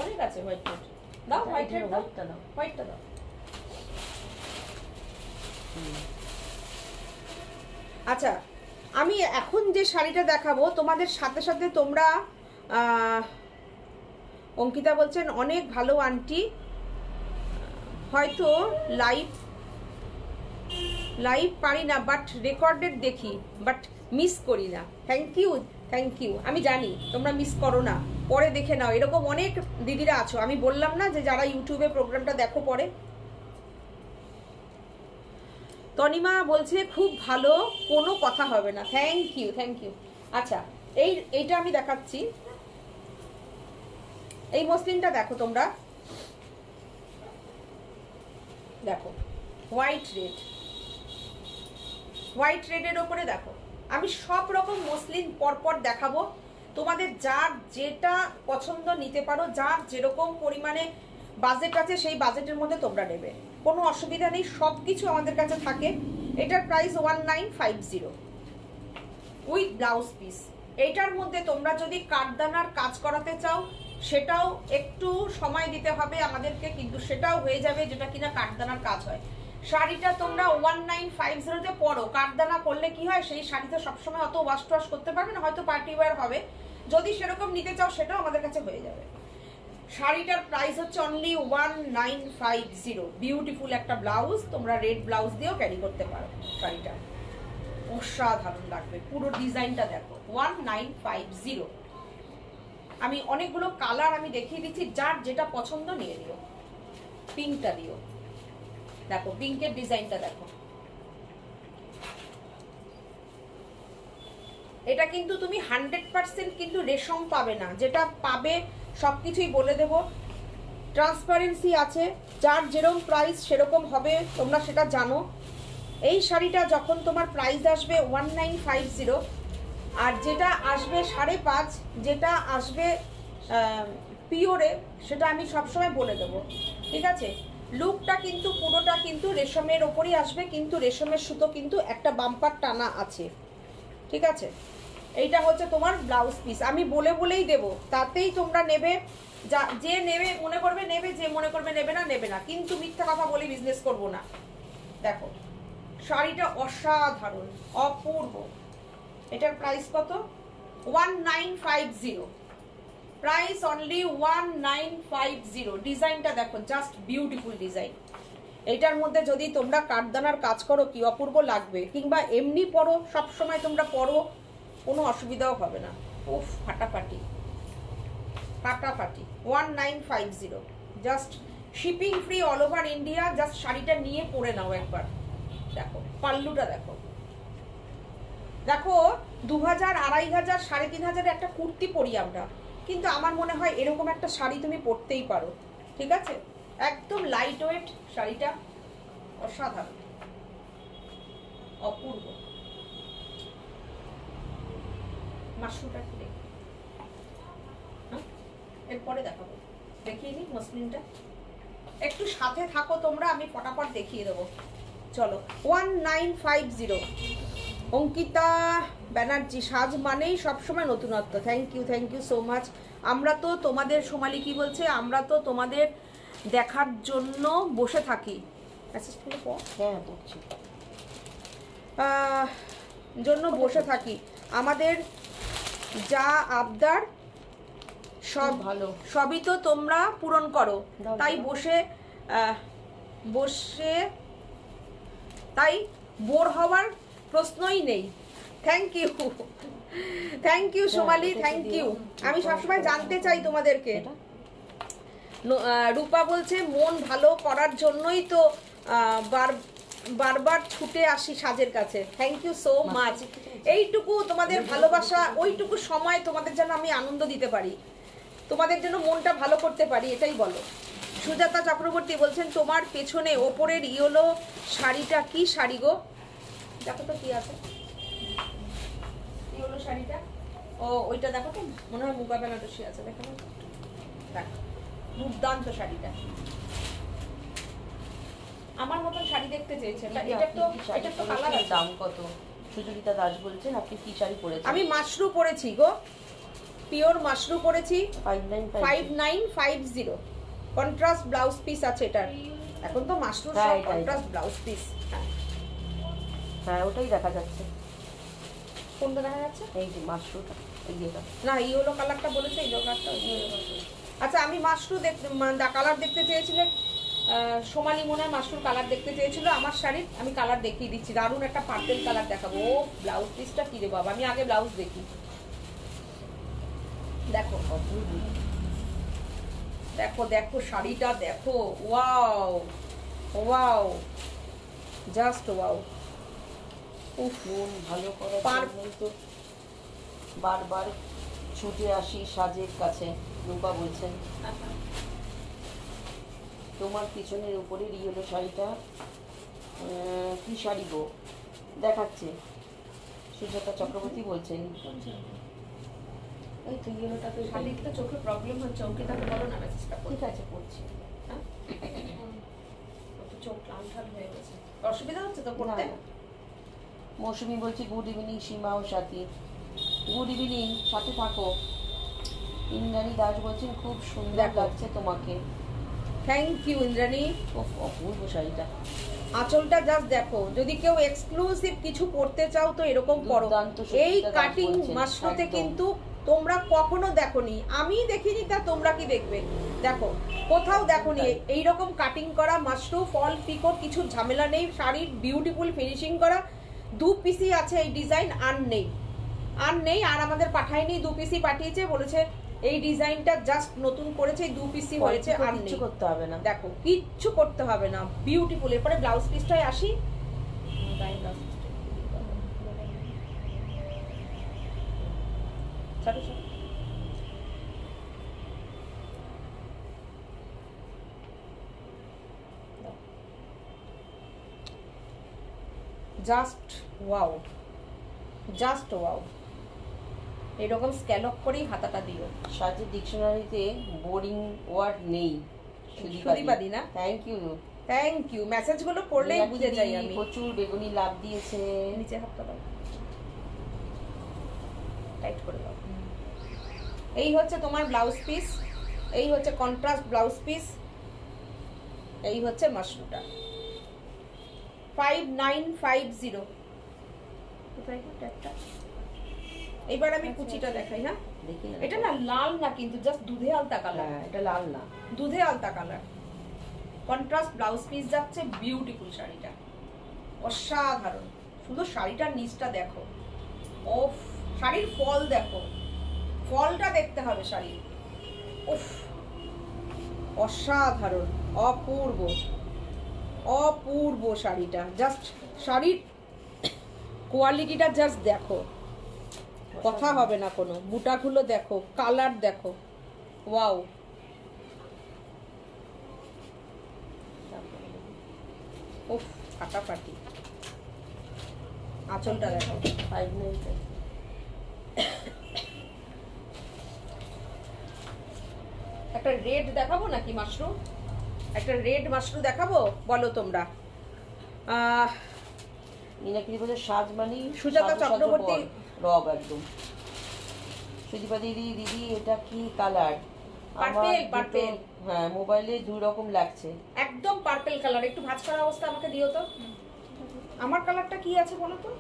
অনেক আছে হোয়াইট রেড। দাও হোয়াইট রেড, হোয়াইটটা দাও, হোয়াইটটা দাও। আচ্ছা, আমি এখন যে শাড়িটা দেখাবো তোমাদের সাথে সাথে তোমরা, অঙ্কিতা বলছেন অনেক ভালো আন্টি, হয়তো লাইভ পারি না বাট রেকর্ডেড দেখি, বাট মিস করি না। Thank you, thank you. আমি জানি তোমরা মিস করো না, পরে দেখে নাও। এরকম অনেক দিদিরা আছো, আমি বললাম না যে যারা ইউটিউবে প্রোগ্রামটা দেখো পরে। তনিমা বলছে খুব ভালো, কোনো কথা হবে না। Thank you, thank you. আচ্ছা, এইটা আমি দেখাচ্ছি। এই মসলিনটা দেখো তোমরা, দেখো হোয়াইট রেড, হোয়াইট রেডের ওপরে দেখো। আমি সব রকম মসলিন পরপর দেখাবো, তোমাদের যার যেটা পছন্দ নিতে পারো, যার যেরকম পরিমাণে বাজেট আছে সেই বাজেটের মধ্যে তোমরা নেবে, কোনো অসুবিধা নেই। সব কিছু আমাদের কাছে থাকে। এটার প্রাইস 1950 উইথ ব্লাউজ পিস। এইটার মধ্যে তোমরা যদি কাঠদানার কাজ করাতে চাও সেটাও একটু সময় দিতে হবে আমাদেরকে, কিন্তু সেটাও হয়ে যাবে, যেটা কিনা কাঠদানার কাজ হয়। শাড়িটা তোমরা 1950-তে পরো। কাঠদানা করলে কি হয়, সেই শাড়িতে সবসময় অত ওয়াশ টওয়াশ করতে পারবে না, হয়তো পার্টি ওয়্যার হবে। যদি সেরকম নিতে চাও সেটাও আমাদের কাছে হয়ে যাবে। শাড়িটার প্রাইস হচ্ছে অনলি 1950। বিউটিফুল একটা ব্লাউজ, তোমরা রেড ব্লাউজ দিয়েও ক্যারি করতে পারো। শাড়িটা অসাধারণ লাগবে, পুরো ডিজাইনটা দেখো। 1950। আমি অনেকগুলো কালার আমি দেখিয়ে দিচ্ছি, যার যেটা পছন্দ নিয়ে নিও। পিঙ্কটা দিও, দেখো পিঙ্কের ডিজাইনটা দেখো। এটা কিন্তু তুমি 100% কিন্তু রেশম পাবে না, যেটা পাবে সবকিছুই বলে দেব। ট্রান্সপারেন্সি আছে, যার যেরকম প্রাইস সেরকম হবে, তোমরা সেটা জানো। এই শাড়িটা যখন তোমার প্রাইস আসবে 1950, আর যেটা আসবে 5.5, যেটা আসবে পিওরে, সেটা আমি সবসময় বলে দেবো, ঠিক আছে। লুকটা কিন্তু পুরোটা কিন্তু রেশমের ওপরই আসবে, কিন্তু রেশমের সুতো কিন্তু একটা বাম্পার টানা আছে, ঠিক আছে। এইটা হচ্ছে তোমার ব্লাউজ পিস। আমি বলে বলেই দেবো, তাতেই তোমরা নেবে। যে নেবে মনে করবে নেবে, যে মনে করবে নেবে না নেবে না, কিন্তু মিথ্যা কথা বলে বিজনেস করবো না। দেখো শাড়িটা অসাধারণ, অপূর্ব। এটার প্রাইস কত? 1950। Price only 1950। ডিজাইনটা দেখো, জাস্ট বিউটিফুল ডিজাইন। এটার মধ্যে যদি তোমরা কাঠদানার কাজ করো কি অপূর্ব লাগবে, কিংবা এমনি পরো, সবসময় তোমরা পরো, কোনো অসুবিধাও হবে না। উফ, ফাটাফাটি ফাটাফাটি। 1950, just shipping free all over India. Just শাড়িটা নিয়ে পরে নাও একবার। দেখো পাল্লুটা দেখো, দেখো 2000, 2500, 3500 একটা কুর্তি পরি আমরা, কিন্তু আমার মনে হয় এরকম একটা শাড়ি তুমি পরতেই পারো, ঠিক আছে। একদম লাইট ওয়েট শাড়িটা, অসাধারণ, অপূর্ব। মাশরুমটা কি দেখি, এরপরে দেখাবো। দেখিয়ে নিই মসলিনটা, একটু সাথে থাকো তোমরা, আমি ফটাফট দেখিয়ে দেবো। চলো 1950। অঙ্কিতা ব্যানার্জি, সাজ মানেই সবসময় নতুনত্ব। Thank you so much. আমরা তো তোমাদের, সোমালি কি বলছে, আমরা তো তোমাদের দেখার জন্য বসে থাকি, মেসেজগুলো পড়। হ্যাঁ পড়ছি। জন্য বসে থাকি, আমাদের যা আবদার সব ভালো, সবই তো তোমরা পূরণ করো, তাই বসে তাই বোর হওয়ার প্রশ্নই নেই। Thank you Somali, thank you. আমি সবসময় জানতে চাই তোমাদেরকে। রূপা বলছে মন ভালো করার জন্যই তো বারবার ছুটে আসি সাজের কাছে। Thank you so much. এইটুকু তোমাদের ভালোবাসা, ওইটুকু সময় তোমাদের জন্য আমি আনন্দ দিতে পারি, তোমাদের জন্য মনটা ভালো করতে পারি, এটাই বলো। সুজাতা চক্রবর্তী বলছেন তোমার পেছনে ওপরের ইয়েলো শাড়িটা কি শাড়ি গো? দেখো তো কি আছে ইয়েলো শাড়িটা। ও ওইটা দেখো তো, মনে হয় মুগা বেনারসি আছে। দেখো দেখো, দুর্দান্ত শাড়িটা। আমার মতন শাড়ি দেখতে চেয়েছে। এটা তো কালার আছে। দাম কত? সুচরিতা দাস বলছেন আপনি কি শাড়ি পরেছেন? আমি মাশরু পরেছি গো, পিওর মাশরু পরেছি, 5950। কন্ট্রাস্ট ব্লাউজ পিস আছে এটার। এখন তো মাশরুর সব কন্ট্রাস্ট ব্লাউজ পিস। হ্যাঁ ওটাই দেখা যাচ্ছে। কোনটা দেখা যাচ্ছে? এই যে মাশরুটা, এই যে না ইয়েলো কালারটা বলেছে, ইয়েলো কালারটা। আচ্ছা আমি মাশরু কালার দেখতে চেয়েছিলে, সোমালি মনে হয় মাশরুর কালার দেখতে চেয়েছিল আমার শাড়ির। আমি কালার দেখিয়ে দিচ্ছি, দারুণ একটা পার্পেল কালার দেখাবো। ও ব্লাউজ পিসটা কি রে বাবা, আমি আগে ব্লাউজ দেখি। দেখো দেখো দেখো শাড়িটা দেখো, ওয়াও ওয়াও, জাস্ট ওয়াও। উফ, মন ভালো করার জন্যই তো বারবার ছুটে আসি সাজের কাছে, রূপা বলছেন। তোমার পিছনের উপরে ইয়েলো শাড়িটা কি শাড়ি গো দেখাচ্ছে? সুজাতা চক্রবর্তী বলছেন। এই তো ইয়েলোটা তো শাড়ির তো চোখে প্রবলেম হচ্ছে, ওকে তাকে বলো না মেসেজটা। ঠিক আছে পড়ছি। চোখ লাল ঠাল হয়ে গেছে, অসুবিধা হচ্ছে তো পড়তে? মৌসুমি বলছি গুড ইভিনিং সীমা ও সাথী। গুড ইভিনিং, সাথে থাকো। ইন্দ্রাণী দাস বলছেন খুব সুন্দর লাগছে তোমাকে। Thank you Indrani. অপূর্ব শাড়িটা। আঁচলটা জাস্ট দেখো, যদি কেউ এক্সক্লুসিভ কিছু পড়তে চাও তো এরকম পরো। এই কাটিং মাশরুতে কিন্তু তোমরা কখনো দেখোনি, আমি দেখিনি, তা তোমরা কি দেখবে? দেখো কোথাও দেখোনি এইরকম কাটিং করা মাশরু, ফল পিকো, কিছু ঝামেলা নেই, শাড়ির বিউটিফুল ফিনিশিং করা। 2 পিসি আছে এই ডিজাইন, আর নেই। আর আমাদের পাঠায়নি, 2 পিসি পাঠিয়েছে, বলেছে এই ডিজাইনটা জাস্ট নতুন করেছে, 2 পিসি হয়েছে, আর কিছু করতে হবে না। দেখো কিচ্ছু করতে হবে না, বিউটিফুল। এরপরে ব্লাউজ পিসটাই আসি। Just wow, just wow. এরকম স্ক্যালপ করেই হাতাটা দিও। সাজের ডিকশনারিতে বোরিং ওয়ার্ড নেই। সুদীপাদি না? Thank you. মেসেজগুলো পড়লেই বুঝে যাই আমি। প্রচুর বেগুনি লাভ দিয়েছে। নিচে হাতটা দাও, টাইট করে দাও। এই হচ্ছে তোমার ব্লাউজ পিস, এই হচ্ছে কন্ট্রাস্ট ব্লাউজ পিস, এই হচ্ছে মাশরুটা। 5950। এইবার আমি কুচিটা দেখাই। হ্যাঁ এটা না লাল না, কিন্তু জাস্ট দুধে আলতা কালার। এটা লাল না, দুধে আলতা কালার। কন্ট্রাস্ট ব্লাউজ পিস যাচ্ছে, বিউটিফুল শাড়িটা, অসাধারণ। শুধু শাড়িটার নিচটা দেখো, ওফ, শাড়ির ফল দেখো, ফলটা দেখতে হবে শাড়ির। উফ, অসাধারণ, অপূর্ব অপূর্ব শাড়িটা। জাস্ট শাড়ির কোয়ালিটিটা জাস্ট দেখো, কথা হবে না কোনো। বুটাগুলো দেখো, কালার দেখো, ওয়াও। উফ, ফাটাফাটি। আঁচলটা দেখো, একটা রেড দেখাবো নাকি মাশরু? একটা রেড মাশরু দেখাবো, বলো তোমরা। মিনাকিরি বলে সাজ মানে সুজাতা চক্রবর্তী রব একদম। সুদীপা দিদি, দিদি এটা কি কালার? পার্পেল পার্পেল, হ্যাঁ মোবাইলে দুই রকম লাগছে। একদম পার্পেল কালার। একটু ভাঁজ করা অবস্থা আমাকে দিও তো। আমার কালারটা কি আছে বলো তো?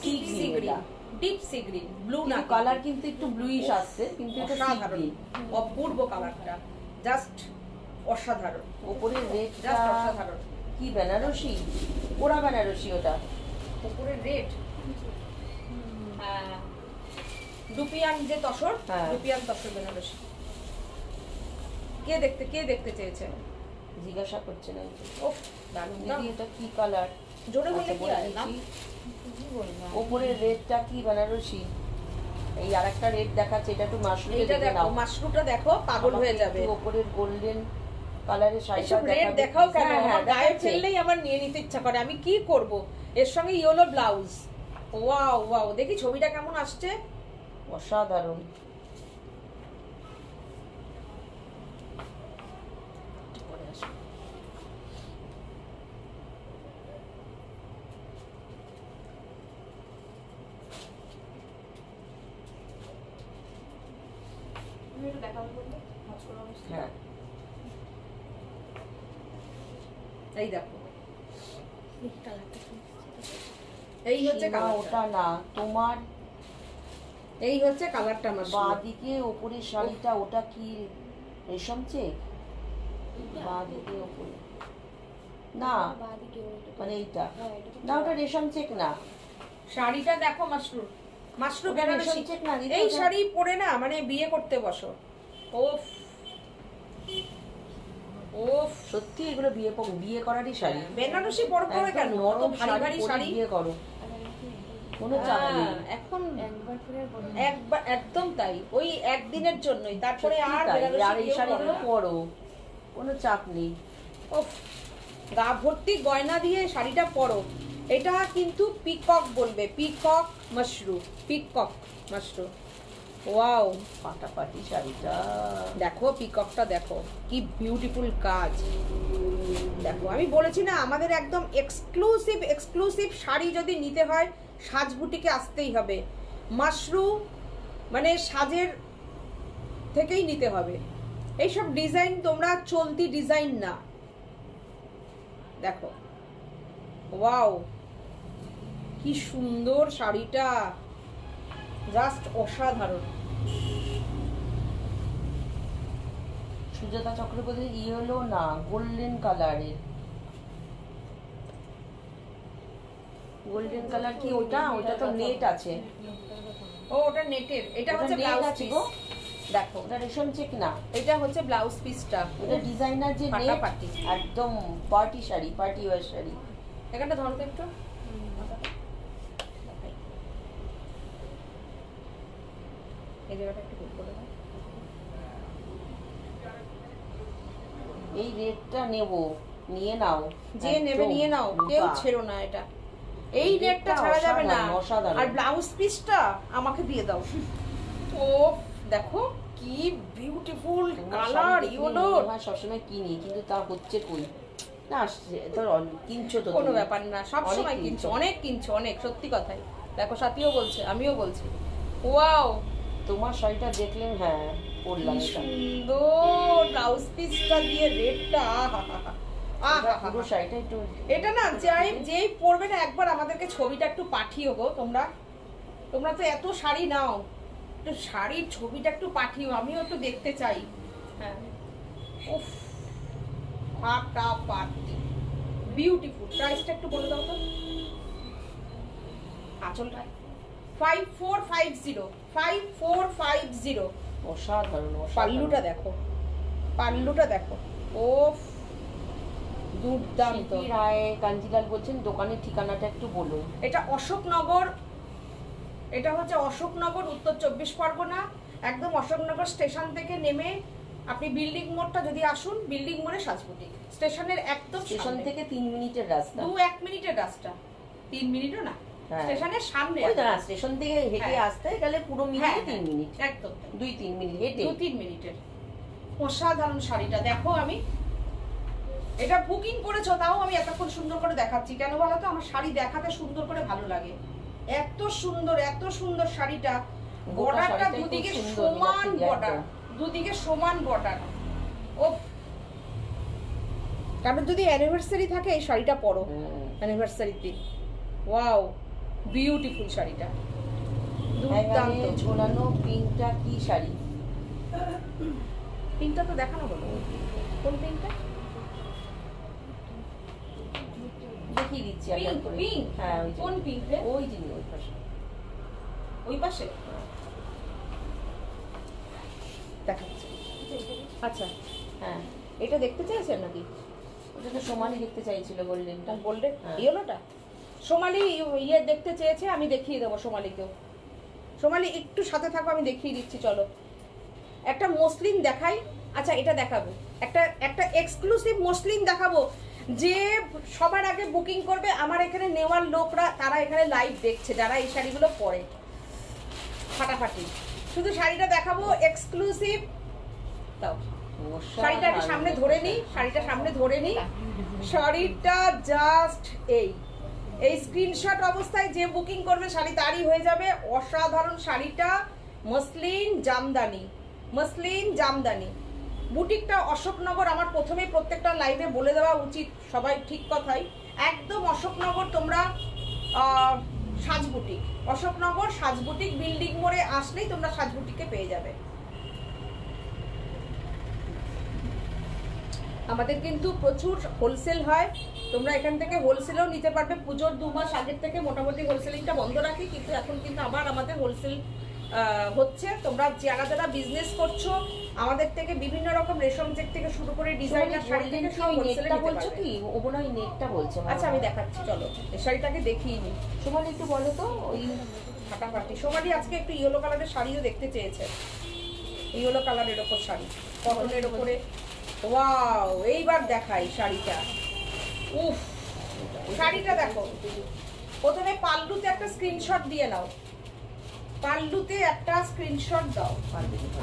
Sea green, deep sea green, blue না কালার কিন্তু একটু ব্লুইশ আসছে, কিন্তু এটা সি অসাধারণ, গ্রিন। অপূর্ব কালারটা, জাস্ট অসাধারণ। উপরের রেডটা জাস্ট অসাধারণ। কি বেনারসি? ওরা বেনারসি ওটা। উপরের রেড, হ্যাঁ ডুপিয়ান যে তসর, হ্যাঁ। ডুপিয়ান তসর বেনারসি। কে দেখতে চেয়েছে? জিজ্ঞাসা করছে না ওফ দারুণ। দিদি এটা কি কালার? জোরে বললে কি হয় না? উপরের রেডটা কি বেনারসি? এই আরেকটা রেড দেখাচ্ছে, এটা একটু মাশরুমে এইটা দেখে দেখো, নাও। মাশরুমটা দেখো, পাগল হয়ে যাবে। উপরের গোল্ডেন কালারের শাড়িটা এসব রেড দেখাও কেন? হ্যাঁ, আমার গায়ে দেখাচ্ছে। ফেললেই আমার নিয়ে নিতে ইচ্ছা করে। আমি কি করব? এর সঙ্গে ইয়েলো ব্লাউজ। ওয়াও ওয়াও, দেখি ছবিটা কেমন আসছে। অসাধারণ। হ্যাঁ এই দেখো, এই হচ্ছে সীমা, কালারটা। ওটা না তোমার এই হচ্ছে কালারটা আমার। বাঁদিকে উপরের শাড়িটা, ওটা কি রেশম চেক? বাঁদিকে উপরে না, মানে এইটা না, ওটা রেশম চেক না। শাড়িটা দেখো মাশরুম, মাশরুম ওটা বেনারসি। রেশম চেক না দিদি, এই ওটা- শাড়ি পরে না মানে বিয়ে করতে বসো। ওফ ওফ, সত্যি এগুলো বিয়ে করারই শাড়ি। বেনারসি পরো কেন? একদম অত নরম ভারী ভারী পরে শাড়ি বিয়ে করো, কোনো চাপ নেই। এখন একবার একদম তাই, ওই একদিনের জন্যই, তারপরে সত্যি আর তাই। বেনারসি আর এই কেউ শাড়িগুলো পরে না। পরো, কোনো চাপ নেই। ওফ, গা ভর্তি গয়না দিয়ে শাড়িটা পরো। এটা কিন্তু পিকক বলবে, peacock mushroom, peacock mushroom. Wow, ফাটাফাটি শাড়িটা দেখো পিককটা দেখো, কি বিউটিফুল কাজ। দেখো আমি বলেছি না, আমাদের একদম এক্সক্লুসিভ শাড়ি যদি নিতে হয় সাজ বুটিকে আসতেই হবে। মাশরুম মানে সাজের থেকেই নিতে হবে। এইসব ডিজাইন তোমরা চলতি ডিজাইন না। দেখো ওয়াও, কি সুন্দর শাড়িটা, জাস্ট অসাধারণ। সুজাতা চক্রবর্তী ইয়েলো না, গোল্ডেন কালারের। গোল্ডেন কালার কি ওটা? ওটা তো নেট আছে। ও ওটা নেটের, এটা ওটা হচ্ছে net ব্লাউজ আছে পিস। গো। দেখো ওটা রেশম চেক না, এটা হচ্ছে ব্লাউজ পিসটা। ওটা ডিজাইনার যে নেট, ফাটাফাটি। একদম party sari, party wear sari. এখানটা ধরো তো একটু। এই জায়গাটা একটু ঠিক করে দাও। এই রেটটা নেব, নিয়ে নাও। যে নেবে একদম নিয়ে নাও, কেউ রূপা। ছেড়ো না এটা। এই এই রেটটা রেটটা ছাড়া যাবে না। অসাধারণ, অসাধারণ। আর ব্লাউজ পিসটা আমাকে দিয়ে দাও। ও দেখো কি বিউটিফুল তোমার কালার, শাড়ি দেখলে ইয়েলো। মনে হয় সবসময় কিনি, কিন্তু তা হচ্ছে কই না, তোর কিনছো তো কোনো তুমি। ব্যাপার না, সব অনেক সময় কিনছো, কিনছো। অনেক কিনছো, অনেক, সত্যি কথাই। দেখো সাথীও বলছে, আমিও বলছি। ওয়াও, তোমার শাড়িটা দেখলে হ্যাঁ পরলাম কি এটা। সুন্দর ব্লাউজ পিসটা দিয়ে রেডটা, এটা পুরো শাড়িটা একটু এটা না যেই পরবে না একবার আমাদেরকে ছবিটা একটু পাঠিও গো। তোমরা তো এত শাড়ি নাও, একটু শাড়ির ছবিটা একটু পাঠিও, আমিও একটু দেখতে চাই। হ্যাঁ, উফ, ফাটাফাটি, বিউটিফুল। প্রাইসটা একটু বলে দাও তো। আঁচলটা 5450, 5450। অসাধারণ। পাল্লুটা দেখো, পাল্লুটা দেখো, ওফ, দুর্দান্ত। শিল্পী রায় কাঞ্জিলাল বলছেন দোকানের ঠিকানাটা একটু বলুন। এটা অশোকনগর, এটা হচ্ছে অশোকনগর, উত্তর 24 পরগনা। একদম অশোকনগর স্টেশন থেকে নেমে আপনি বিল্ডিং মোড়টা যদি আসুন, বিল্ডিং মোড়ে সাজবুটি স্টেশনের একদম স্টেশন থেকে 3 মিনিটের রাস্তা। 2-1 মিনিটের রাস্তা, 3 মিনিটও না। হ্যাঁ। স্টেশনের সামনে, ওই দাঁড়া, স্টেশন থেকে হেঁটে হ্যাঁ। আসতে গেলে পুরো মিনিটে 3 মিনিট, একদম 2-3 মিনিট হেঁটে। 2-3 মিনিটের। অসাধারণ শাড়িটা দেখো। আমি এটা বুকিং করেছো, তাও আমি এতক্ষণ সুন্দর করে দেখাচ্ছি কেন বলো তো? আমার শাড়ি দেখাতে সুন্দর করে ভালো লাগে। এত সুন্দর শাড়িটা। বর্ডারটা দুদিকে সমান বর্ডার, দুদিকে সমান বর্ডার। ও কারণ যদি অ্যানিভার্সারি থাকে এই শাড়িটা পরো, অ্যানিভার্সারির দিন। ওয়াও, বিউটিফুল শাড়িটা, দুর্দান্ত। ঝোলানো পিঙ্কটা কি শাড়ি? পিঙ্কটা তো দেখানো হলো। কোন পিঙ্কটা? দেখিয়ে দিচ্ছি আমি। পিঙ্ক? হ্যাঁ, কোন পিঙ্ক রে? ওই যে ওই পাশে, ওই পাশে দেখাচ্ছে। আচ্ছা, হ্যাঁ এটা দেখতে চাইছেন নাকি? ওটা তো সোমালি দেখতে চাইছিল, গোল্ডেনটা। গোল্ডেন হ্যাঁ। ইয়েলোটা সোমালি ইয়ে দেখতে চেয়েছে, আমি দেখিয়ে দেবো সোমালিকেও। সোমালি একটু সাথে থাকো, আমি দেখিয়ে দিচ্ছি। চলো একটা মসলিন দেখাই। আচ্ছা, এটা দেখাবো, একটা এক্সক্লুসিভ মসলিন দেখাবো, যে সবার আগে বুকিং করবে আমার এখানে নেওয়ার লোকরা, তারা এখানে লাইভ দেখছে, যারা এই শাড়িগুলো পরে। ফাটাফাটি, শুধু শাড়িটা দেখাবো এক্সক্লুসিভ। তাও শাড়িটা আমি সামনে ধরে নিই, শাড়িটা সামনে ধরে নিই। শাড়িটা জাস্ট এই স্ক্রিনশট অবস্থায় যে বুকিং করবে শাড়ি তারই হয়ে যাবে। অসাধারণ শাড়িটা, মসলিন জামদানি, মসলিন জামদানি। বুটিকটা অশোকনগর। আমার প্রথমেই প্রত্যেকটা লাইভে বলে দেওয়া উচিত, সবাই ঠিক কথাই, একদম অশোকনগর। তোমরা সাজবুটিক, অশোকনগর সাজবুটিক বিল্ডিং মোড়ে আসলেই তোমরা সাজবুটিকে পেয়ে যাবে। আমাদের কিন্তু প্রচুর হোলসেল হয়, তোমরা এখান থেকে হোলসেলও নিতে পারবে। পুজোর 2 মাস আগের থেকে মোটামুটি হোলসেলিংটা বন্ধ রাখি, কিন্তু এখন কিন্তু আবার আমাদের হোলসেল হচ্ছে। তোমরা যারা বিজনেস করছো আমাদের থেকে বিভিন্ন রকম রেশম চেক থেকে শুরু করে ডিজাইনার শাড়ি থেকে সব হোলসেলে নিতে বলছো পারবে। কি ও মনে হয় নেটটা বলছে। আচ্ছা, আমি দেখাচ্ছি, চলো এই শাড়িটাকে দেখিয়ে নিই। সোমালি একটু বলো তো। ওই ফাটাফাটি। সোমালি আজকে একটু ইয়েলো কালারের শাড়িও দেখতে চেয়েছে, ইয়েলো কালারের ওপর শাড়ি, কটনের ওপরে। ওয়াও, এইবার দেখাই শাড়িটা। উফ, শাড়িটা দেখো। প্রথমে পাল্লুতে একটা স্ক্রিনশট দিয়ে নাও, পাল্লুতে একটা স্ক্রিনশট দাও।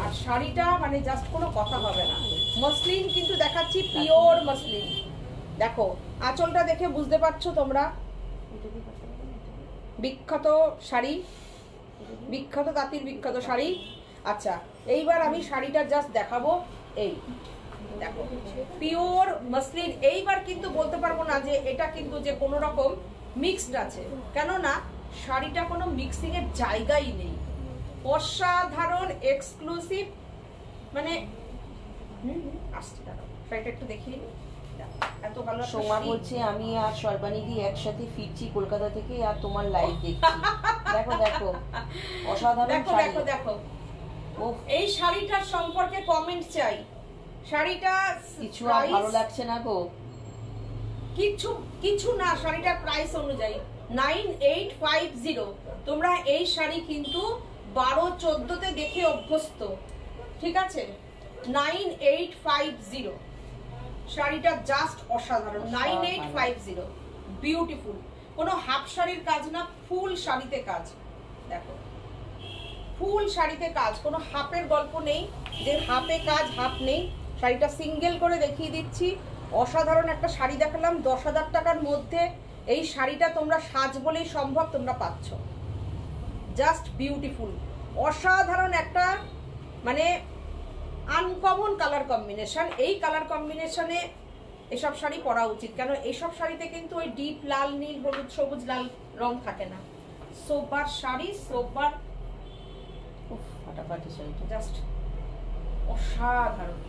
আর শাড়িটা মানে জাস্ট কোনো কথা হবে না। মসলিন কিন্তু দেখাচ্ছি, পিওর মসলিন। দেখো আঁচলটা দেখে বুঝতে পারছো তোমরা, বিখ্যাত শাড়ি, বিখ্যাত তাঁতির বিখ্যাত শাড়ি। আচ্ছা, এইবার আমি শাড়িটা জাস্ট দেখাবো। এই দেখো, পিওর মসলিন। এইবার কিন্তু বলতে পারবো না যে এটা কিন্তু যে কোনো রকম মিক্সড আছে, কেননা শাড়িটা কোনো মিক্সিং এর জায়গাই নেই। অসাধারণ এক্সক্লুসিভ, মানে আসছে। দাঁড়াও, শাড়িটা একটু দেখিয়ে নিই। এত ভালো। সোমা বলছে আমি আর সর্বানিধি একসাথে ফিরছি কলকাতা থেকে, আর তোমার লাইভ দেখছি। দেখো দেখো, অসাধারণ। দেখো দেখো দেখো, এই শাড়িটার সম্পর্কে কমেন্ট চাই। শাড়িটা কিছু আর ভালো লাগছে না গো, কিছু না। শাড়িটার প্রাইস অনুযায়ী 9850। তোমরা এই শাড়ি কিন্তু 12-14তে দেখে অভ্যস্ত, ঠিক আছে? 9850 শাড়িটা জাস্ট অসাধারণ। 9850, বিউটিফুল। কোনো হাফ শাড়ির কাজ না, ফুল শাড়িতে কাজ। দেখো, ফুল শাড়িতে কাজ, কোনো হাফের গল্প নেই যে হাফে কাজ হাফ নেই। শাড়িটা সিঙ্গেল করে দেখিয়ে দিচ্ছি। অসাধারণ একটা শাড়ি দেখালাম 10,000 টাকার মধ্যে। এই শাড়িটা তোমরা সাজ বলেই সম্ভব তোমরা পাচ্ছ। জাস্ট বিউটিফুল, অসাধারণ একটা মানে আনকমন কালার কম্বিনেশন। এই কালার কম্বিনেশনে এসব শাড়ি পরা উচিত, কেন এইসব শাড়িতে কিন্তু ওই ডিপ লাল, নীল, হলুদ, সবুজ, লাল রং থাকে না। সোবার শাড়ি, সোবার। ফাটাফাটি শাড়িটা জাস্ট অসাধারণ,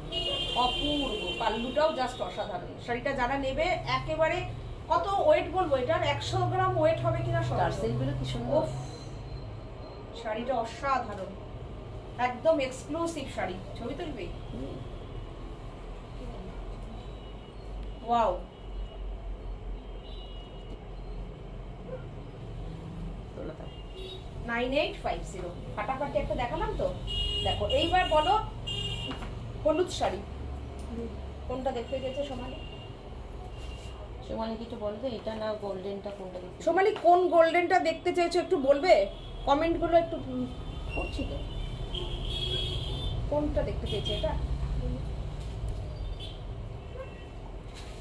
অপূর্ব। পাল্লুটাও জাস্ট অসাধারণ। শাড়িটা যারা নেবে একেবারে, কত ওয়েট বলবো এটার, 100 গ্রাম ওয়েট হবে কিনা। টার্সেলগুলো কি সুন্দর। শাড়িটা অসাধারণ, একদম এক্সক্লুসিভ শাড়ি। ছবি তুলবি? ওয়াও, তোলা থাক। 9850 ফাটাফাটি একটা দেখালাম তো। দেখো এইবার বলো হলুদ শাড়ি কোনটা দেখতে গেছে সোমালি? সোমালি কি একটু বলবে এটা না গোল্ডেনটা কোনটা দেখতে? সোমালি কোন গোল্ডেনটা দেখতে চাইছো একটু বলবে? কমেন্টগুলো একটু করছি তো। কোনটা দেখতে চেয়েছে এটা?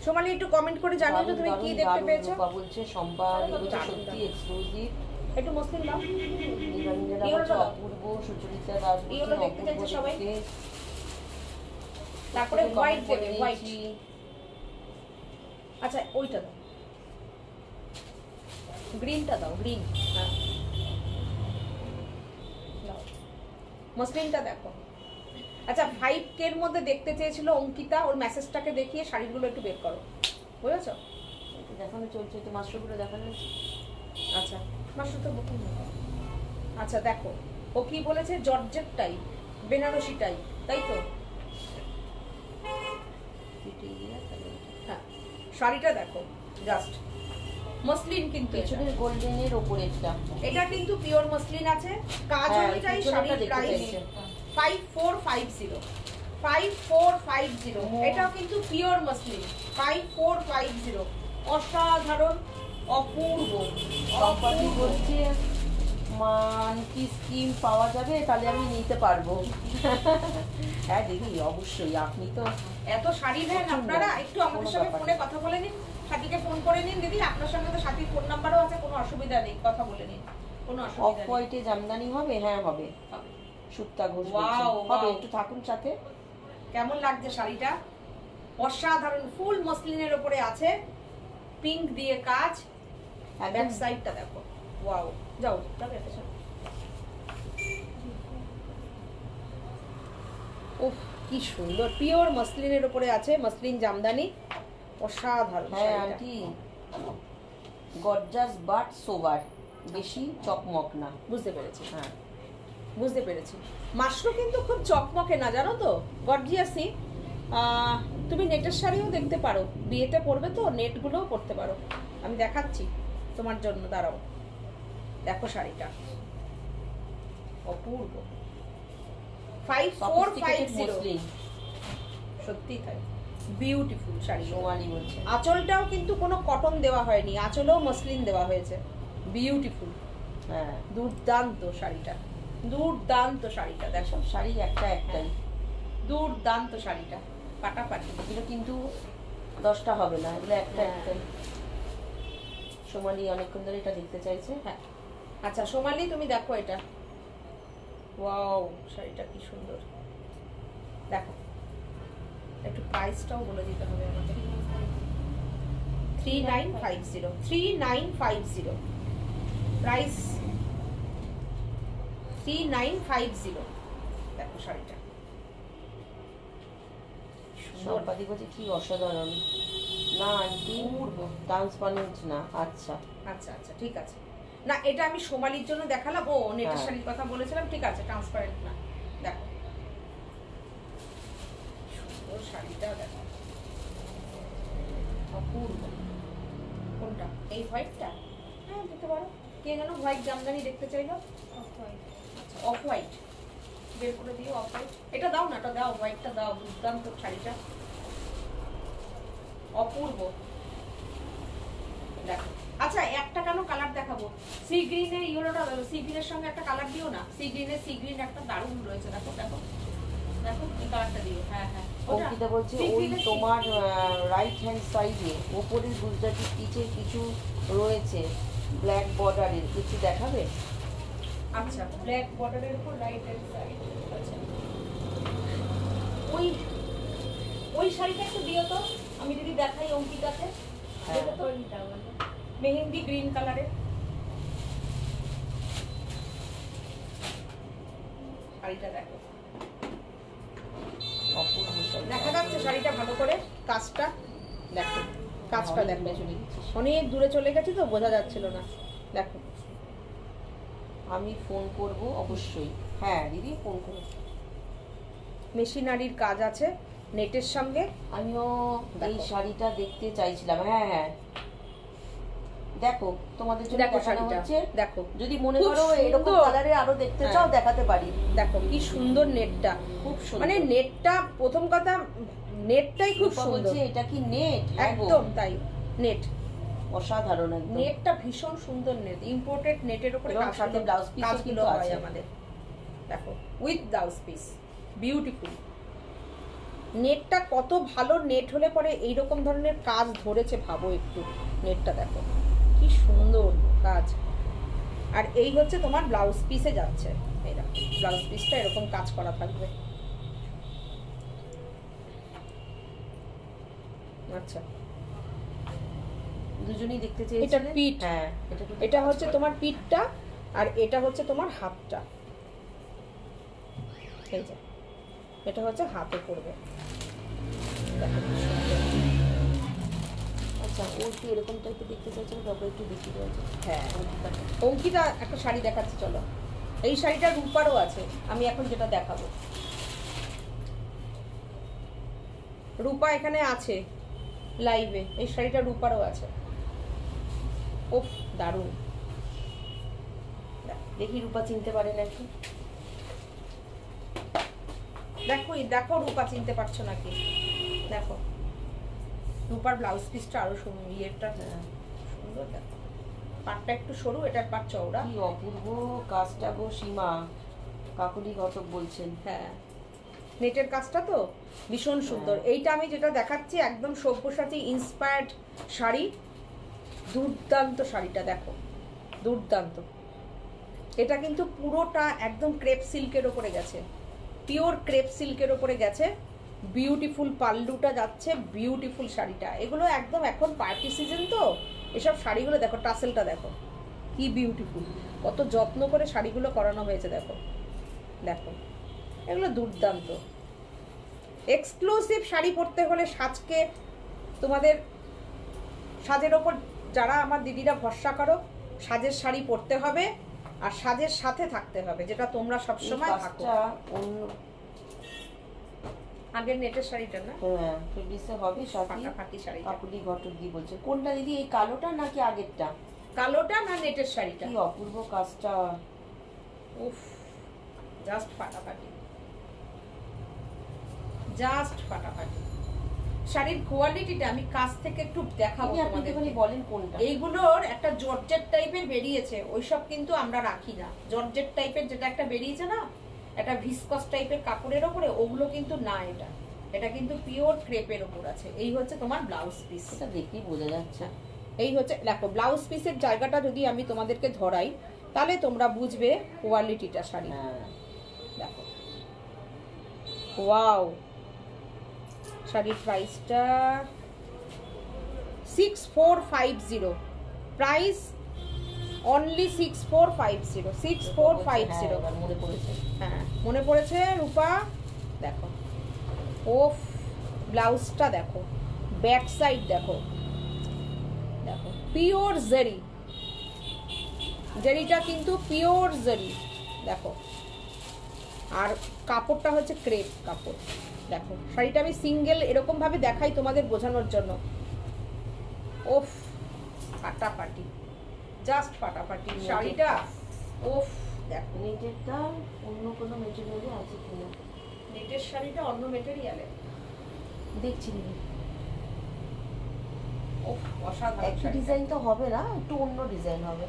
সোমালি একটু কমেন্ট করে জানিও তো তুমি কি দেখতে পেয়েছো। বলছে সম্পা এগুলো সত্যি এক্সক্লুসিভ। একটু মসলিন দাও। নিরঞ্জনা বলছে অপূর্ব, সুচরিতা দাস বলছে দেখতে চাইছে সবাই। তারপরে হোয়াইট দেবে, হোয়াইট। নিয়েছি। আচ্ছা ওইটা দাও, গ্রিনটা দাও, গ্রিন। হ্যাঁ দাও। মসলিনটা দেখো। আচ্ছা 5K এর মধ্যে দেখতে চেয়েছিল অঙ্কিতা, ওর মেসেজটাকে দেখিয়ে শাড়িগুলো একটু বের করো, বুঝেছো? এটা দেখানো চলছে, তো মাশরুমগুলো দেখানো হচ্ছে। আচ্ছা মাশরুম তো বুকিং। আচ্ছা দেখো ও কি বলেছে, জর্জেট টাইপ, বেনারসি টাইপ, তাই তো? হ্যাঁ শাড়িটা দেখো জাস্ট মসলিন, কিন্তু পেছনের গোল্ডেনের ওপরে এটা কিন্তু পিওর মসলিন আছে। কাজ অনুযায়ী শাড়ির প্রাইস 5450, 5450। এটাও কিন্তু পিওর মসলিন, 5450। অসাধারণ, অপূর্ব, কোম্পানি বলছে মান কি স্কিম পাওয়া যাবে, তাহলে আমি নিতে পারবো। হ্যাঁ দিদি অবশ্যই, আপনি তো এত শাড়ি নেন আপনারা, একটু আমাদের সঙ্গে ফোনে কথা বলে নিন, সাথীকে ফোন করে নিন দিদি। আপনার সঙ্গে তো সাথীর ফোন নাম্বারও আছে, কোনো অসুবিধা নেই, কথা বলে নিন, কোনো অফ অসুবিধা নেই। হোয়াইটে জামদানি হবে? হ্যাঁ হবে। সুপ্তা ঘোষ Wow, হবে, wow. একটু থাকুন সাথে। কেমন লাগছে শাড়িটা? অসাধারণ, ফুল মসলিনের উপরে আছে, পিঙ্ক দিয়ে কাজ। ব্যাক সাইডটা দেখো, ওয়াও। যাও তবে এটা শোনো। উফ কি সুন্দর, পিওর মসলিনের উপরে আছে, মসলিন জামদানি, অসাধারণ। হ্যাঁ আন্টি, গর্জাস বাট সোবার, বেশি চকমক না। বুঝতে পেরেছি, হ্যাঁ বুঝতে পেরেছি। মাশরুম কিন্তু খুব চকমকে না, জানো তো, গর্জিয়াসই। তুমি নেটের শাড়িও দেখতে পারো, বিয়েতে পরবে তো নেটগুলোও পরতে পারো। আমি দেখাচ্ছি তোমার জন্য, দাঁড়াও। দেখো শাড়িটা অপূর্ব, 5450। সত্যি তাই, বিউটিফুল শাড়ি। সোমালি বলছে আঁচলটাও কিন্তু কোনো কটন দেওয়া হয়নি, আঁচলেও মসলিন দেওয়া হয়েছে, বিউটিফুল। হ্যাঁ দুর্দান্ত শাড়িটা, দুর্দান্ত শাড়িটা দেখো। শাড়ি একটাই দুর্দান্ত শাড়িটা, পাটাপাটি। এগুলো কিন্তু 10টা হবে না, এগুলো একটাই। সোমালি অনেকক্ষণ ধরে এটা দেখতে চাইছে। হ্যাঁ আচ্ছা সোমালি তুমি দেখো এটা, ওয়াও শাড়িটা কি সুন্দর। দেখো একটু প্রাইসটাও বলে দিতে হবে আমাকে। 3950, 3950 প্রাইস, 3950। দেখো শাড়িটা সম্পাদি বলছে কি অসাধারণ। না আন্টি ট্রান্সপারেন্ট না। আচ্ছা আচ্ছা আচ্ছা ঠিক আছে। না এটা আমি সোমালির জন্য দেখালাম, ও নেটের হ্যাঁ। শাড়ির কথা বলেছিলাম, ঠিক আছে ট্রান্সপারেন্ট না। দেখো সুন্দর শাড়িটা, দেখো অপূর্ব। কোনটা, এই হোয়াইটটা? হ্যাঁ দিতে পারো। কে যেন হোয়াইট জামদানি দেখতে চাইলো? আচ্ছা অফ হোয়াইট বের করে দিও, অফ হোয়াইট। এটা দাও না, এটা দাও, হোয়াইটটা দাও। দুর্দান্ত শাড়িটা, অপূর্ব। দেখো আচ্ছা একটা কেন কালার দেখাবো, সি গ্রিনের ইয়েলোটা, সি গ্রিনের সঙ্গে একটা কালার দিও না। সি গ্রিন একটা দারুণ রয়েছে, দেখো দেখো দেখো, এই কালারটা দিও। হ্যাঁ হ্যাঁ অঙ্কিতা বলছে ওই তোমার রাইট হ্যান্ড সাইডে ওপরের গুজরাটি পিচের কিছু রয়েছে ব্ল্যাক বর্ডারের, কিছু দেখাবে? আচ্ছা ব্ল্যাক বর্ডারের উপর রাইট হ্যান্ড সাইড। আচ্ছা ওই ওই শাড়িটা একটু দিও তো, আমি যদি দেখাই অঙ্কিতাকে। হ্যাঁ। দেখো তো, মেহেন্দি গ্রিন কালারের শাড়িটা দেখো, অপূর্ব শাড়ি। দেখা যাচ্ছে শাড়িটা ভালো করে, কাজটা দেখো, কাজটা দেখো। চলে গেছিস। অনেক দূরে চলে গেছি তো বোঝা যাচ্ছিল না, দেখো। আমি ফোন করব অবশ্যই। হ্যাঁ দিদি ফোন করব। মেশিনারির কাজ আছে নেটের সঙ্গে। আমিও এই দেখো। শাড়িটা দেখতে চাইছিলাম। হ্যাঁ হ্যাঁ দেখো তোমাদের জন্য দেখো দেখানো শাড়িটা, হচ্ছে। দেখো যদি মনে খুব করো এরকম সুন্দর। কালারে আরো দেখতে হ্যাঁ। চাও দেখাতে পারি। দেখো কি সুন্দর নেটটা, খুব সুন্দর। মানে নেটটা, প্রথম কথা নেটটাই খুব রূপা সুন্দর। বলছে এটা কি নেট? একদম তাই, নেট, অসাধারণ একদম। নেটটা ভীষণ সুন্দর নেট, ইম্পোর্টেড নেটের উপরে এবং সাথে ব্লাউজ পিসও কাজগুলো কিন্তু হয় আছে আমাদের। দেখো উইথ ব্লাউজ পিস, বিউটিফুল। নেটটা কত ভালো নেট হলে পরে এইরকম ধরনের কাজ ধরেছে, ভাবো একটু। নেটটা দেখো কি সুন্দর কাজ। আর এই হচ্ছে তোমার ব্লাউজ পিসে যাচ্ছে, এই দেখো ব্লাউজ পিসটা এরকম কাজ করা থাকবে। আচ্ছা, দুজনেই দেখতে এটা চেয়েছিলেন। পিঠ, হ্যাঁ এটা হচ্ছে তোমার পিঠটা আর এটা হচ্ছে তোমার হাতটা। এই যে এটা হচ্ছে হাতে পড়বে। দেখো কি সুন্দর। আচ্ছা, ও একটু এরকম টাইপের দেখতে চাইছিল, তারপর একটু বেশি রয়েছে। হ্যাঁ, অঙ্কিতা একটা শাড়ি দেখাচ্ছি, চলো। এই শাড়িটা রূপারও আছে, আমি এখন যেটা দেখাবো। রূপা এখানে আছে লাইভে, এই শাড়িটা রূপারও আছে। ওফ, দারুণ। দেখি রূপা চিনতে পারে নাকি। দেখো দেখো রূপা চিনতে পারছো নাকি, দেখো রূপার ব্লাউজ পিসটা আরো সুন্দর, ইয়েটা সুন্দর। দেখো পাটটা একটু সরু, এটার পাট চওড়া। কি অপূর্ব কাজটা গো সীমা, কাকুলি ঘটক বলছেন। হ্যাঁ, নেটের কাজটা তো ভীষণ সুন্দর। এইটা আমি যেটা দেখাচ্ছি একদম সব্যসাচী ইন্সপায়ার্ড শাড়ি, দুর্দান্ত শাড়িটা, দেখো দুর্দান্ত। এটা কিন্তু পুরোটা একদম ক্রেপ সিল্কের ওপরে গেছে, পিওর ক্রেপ সিল্কের ওপরে গেছে। বিউটিফুল পাল্লুটা যাচ্ছে, বিউটিফুল শাড়িটা। এগুলো একদম এখন পার্টি সিজন তো, এসব শাড়িগুলো দেখো, টাসেলটা দেখো কি বিউটিফুল, কত যত্ন করে শাড়িগুলো করানো হয়েছে। দেখো দেখো, এগুলো দুর্দান্ত। এক্সক্লুসিভ শাড়ি পরতে হলে সাজকে, তোমাদের সাজের ওপর যারা আমার দিদিরা ভরসা করো, সাজের শাড়ি পরতে হবে আর সাজের সাথে থাকতে হবে, যেটা তোমরা সবসময় থাকো। আগের নেটের শাড়িটা না, হ্যাঁ ফেব্রিক্সে হবে ফাটাফাটি শাড়ি। কাকুলি ঘটক দি বলছে কোনটা দিদি, এই কালোটা নাকি আগেরটা? কালোটা না নেটের শাড়িটা? কি অপূর্ব কাজটা, উফ, জাস্ট ফাটাফাটি, জাস্ট ফাটাফাটি। শাড়ির কোয়ালিটিটা আমি কাছ থেকে একটু দেখাবো তোমাদের। বলেন কোনটা? এইগুলোর একটা জর্জেট টাইপের বেরিয়েছে, ওইসব কিন্তু আমরা রাখি না। জর্জেট টাইপের যেটা একটা বেরিয়েছে না, একটা ভিসকস টাইপের কাপড়ের ওপরে, ওগুলো কিন্তু না। এটা এটা কিন্তু পিওর ক্রেপের ওপর আছে। এই হচ্ছে তোমার ব্লাউজ পিস, এটা দেখেই বোঝা যাচ্ছে। এই হচ্ছে, দেখো ব্লাউজ পিসের জায়গাটা যদি আমি তোমাদেরকে ধরাই তাহলে তোমরা বুঝবে কোয়ালিটিটা শাড়ি। দেখো, ওয়াও। শাড়ির প্রাইসটা 6450, প্রাইস অনলি 6450, 6450। মনে পড়েছে, হ্যাঁ মনে পড়েছে রূপা। দেখো ওফ, ব্লাউজটা দেখো, ব্যাক সাইড দেখো, দেখো পিওর জারি, জারিটা কিন্তু পিওর জারি। দেখো, আর কাপড়টা হচ্ছে ক্রেপ কাপড়। দেখো শাড়িটা আমি সিঙ্গেল এরকম ভাবে দেখাই তোমাদের বোঝানোর জন্য। ওফ, ফাটাফাটি, জাস্ট ফাটাফাটি শাড়িটা। ওফ, দেখো নেটেরটা অন্য কোনো মেটেরিয়ালে আছে কিনা, নেটের শাড়িটা অন্য মেটেরিয়ালে দেখছি দিদি। ওফ, অসাধারণ। একই ডিজাইন তো হবে না, একটু অন্য ডিজাইন হবে।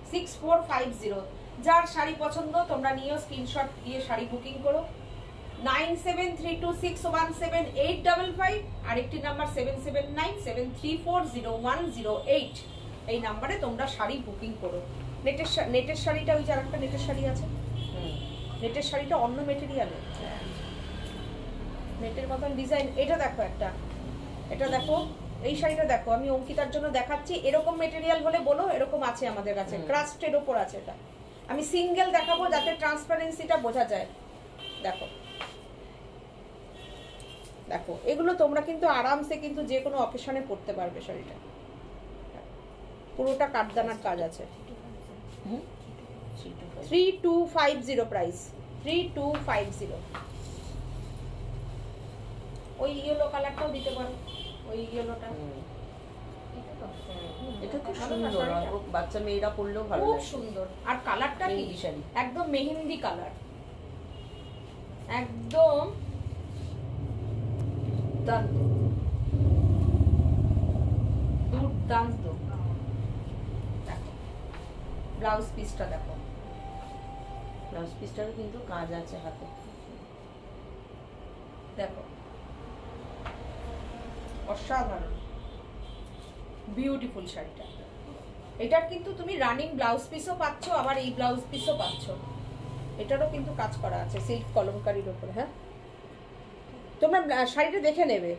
6450, যার শাড়ি পছন্দ তোমরা নিও, স্ক্রিনশট দিয়ে শাড়ি বুকিং করো। 9732617855, আরেকটি নাম্বার 7797340108, এই নাম্বারে তোমরা শাড়ি বুকিং করো। নেটের শাড়িটা, ওই যে আরেকটা নেটের শাড়ি আছে, নেটের শাড়িটা অন্য মেটেরিয়ালে, নেটের মতন ডিজাইন। এটা দেখো একটা, এটা দেখো, এই শাড়িটা দেখো, আমি অঙ্কিতার জন্য দেখাচ্ছি। এরকম মেটেরিয়াল হলে বলো, এরকম আছে আমাদের কাছে, ক্রাস্টের ওপর আছে। এটা আমি সিঙ্গেল দেখাবো যাতে ট্রান্সপারেন্সিটা বোঝা যায়। দেখো দেখো, এগুলো তোমরা কিন্তু আরামসে কিন্তু যে কোনো অকেশনে পরতে পারবে। শাড়িটা পুরোটা কাঠদানার কাজ আছে। 3250 প্রাইস, 3250। ওই ইয়েলো কালারটাও দিতে পারো, ওই ইয়েলোটা। এটা খুব সুন্দর, বাচ্চা মেয়েরা পরলেও ভালো, খুব সুন্দর। আর কালারটা কি একদম মেহেন্দি কালার, একদম দুর্দান্ত, দুর্দান্ত। দেখো ব্লাউজ পিসটা দেখো, ব্লাউজ পিসটারও কিন্তু কাজ আছে হাতে। দেখো অসাধারণ, বিউটিফুল শাড়িটা। এটার কিন্তু তুমি রানিং ব্লাউজ পিসও পাচ্ছ, আবার এই ব্লাউজ পিসও পাচ্ছ। এটারও কিন্তু কাজ করা আছে সিল্ক কলমকারীর উপরে। হ্যাঁ, তোমরা শাড়িটা দেখে নেবে,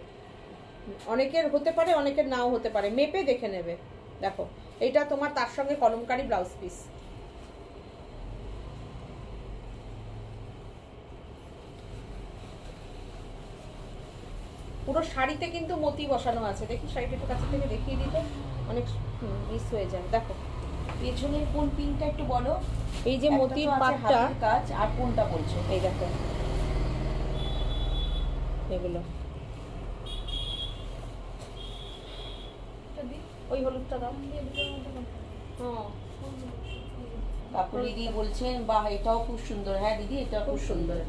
অনেকের হতে পারে, অনেকের নাও হতে পারে, মেপে দেখে নেবে। দেখো এটা তোমার তার সঙ্গে কলমকারি ব্লাউজ পিস। পুরো শাড়িতে কিন্তু মতি বসানো আছে। দেখি শাড়িটা একটু কাছে থেকে দেখিয়ে দিতে, অনেক মিস হয়ে যায়। দেখো পেছনে কোন পিনটা একটু বলো। এই যে মতির পাটটা কাজ, আর কোনটা বলছো? এই দেখো এগুলো, ওই হলুদটা দাও। হ্যাঁ কাকু দিদি বলছেন বাহ এটাও খুব সুন্দর। হ্যাঁ দিদি এটা খুব সুন্দর।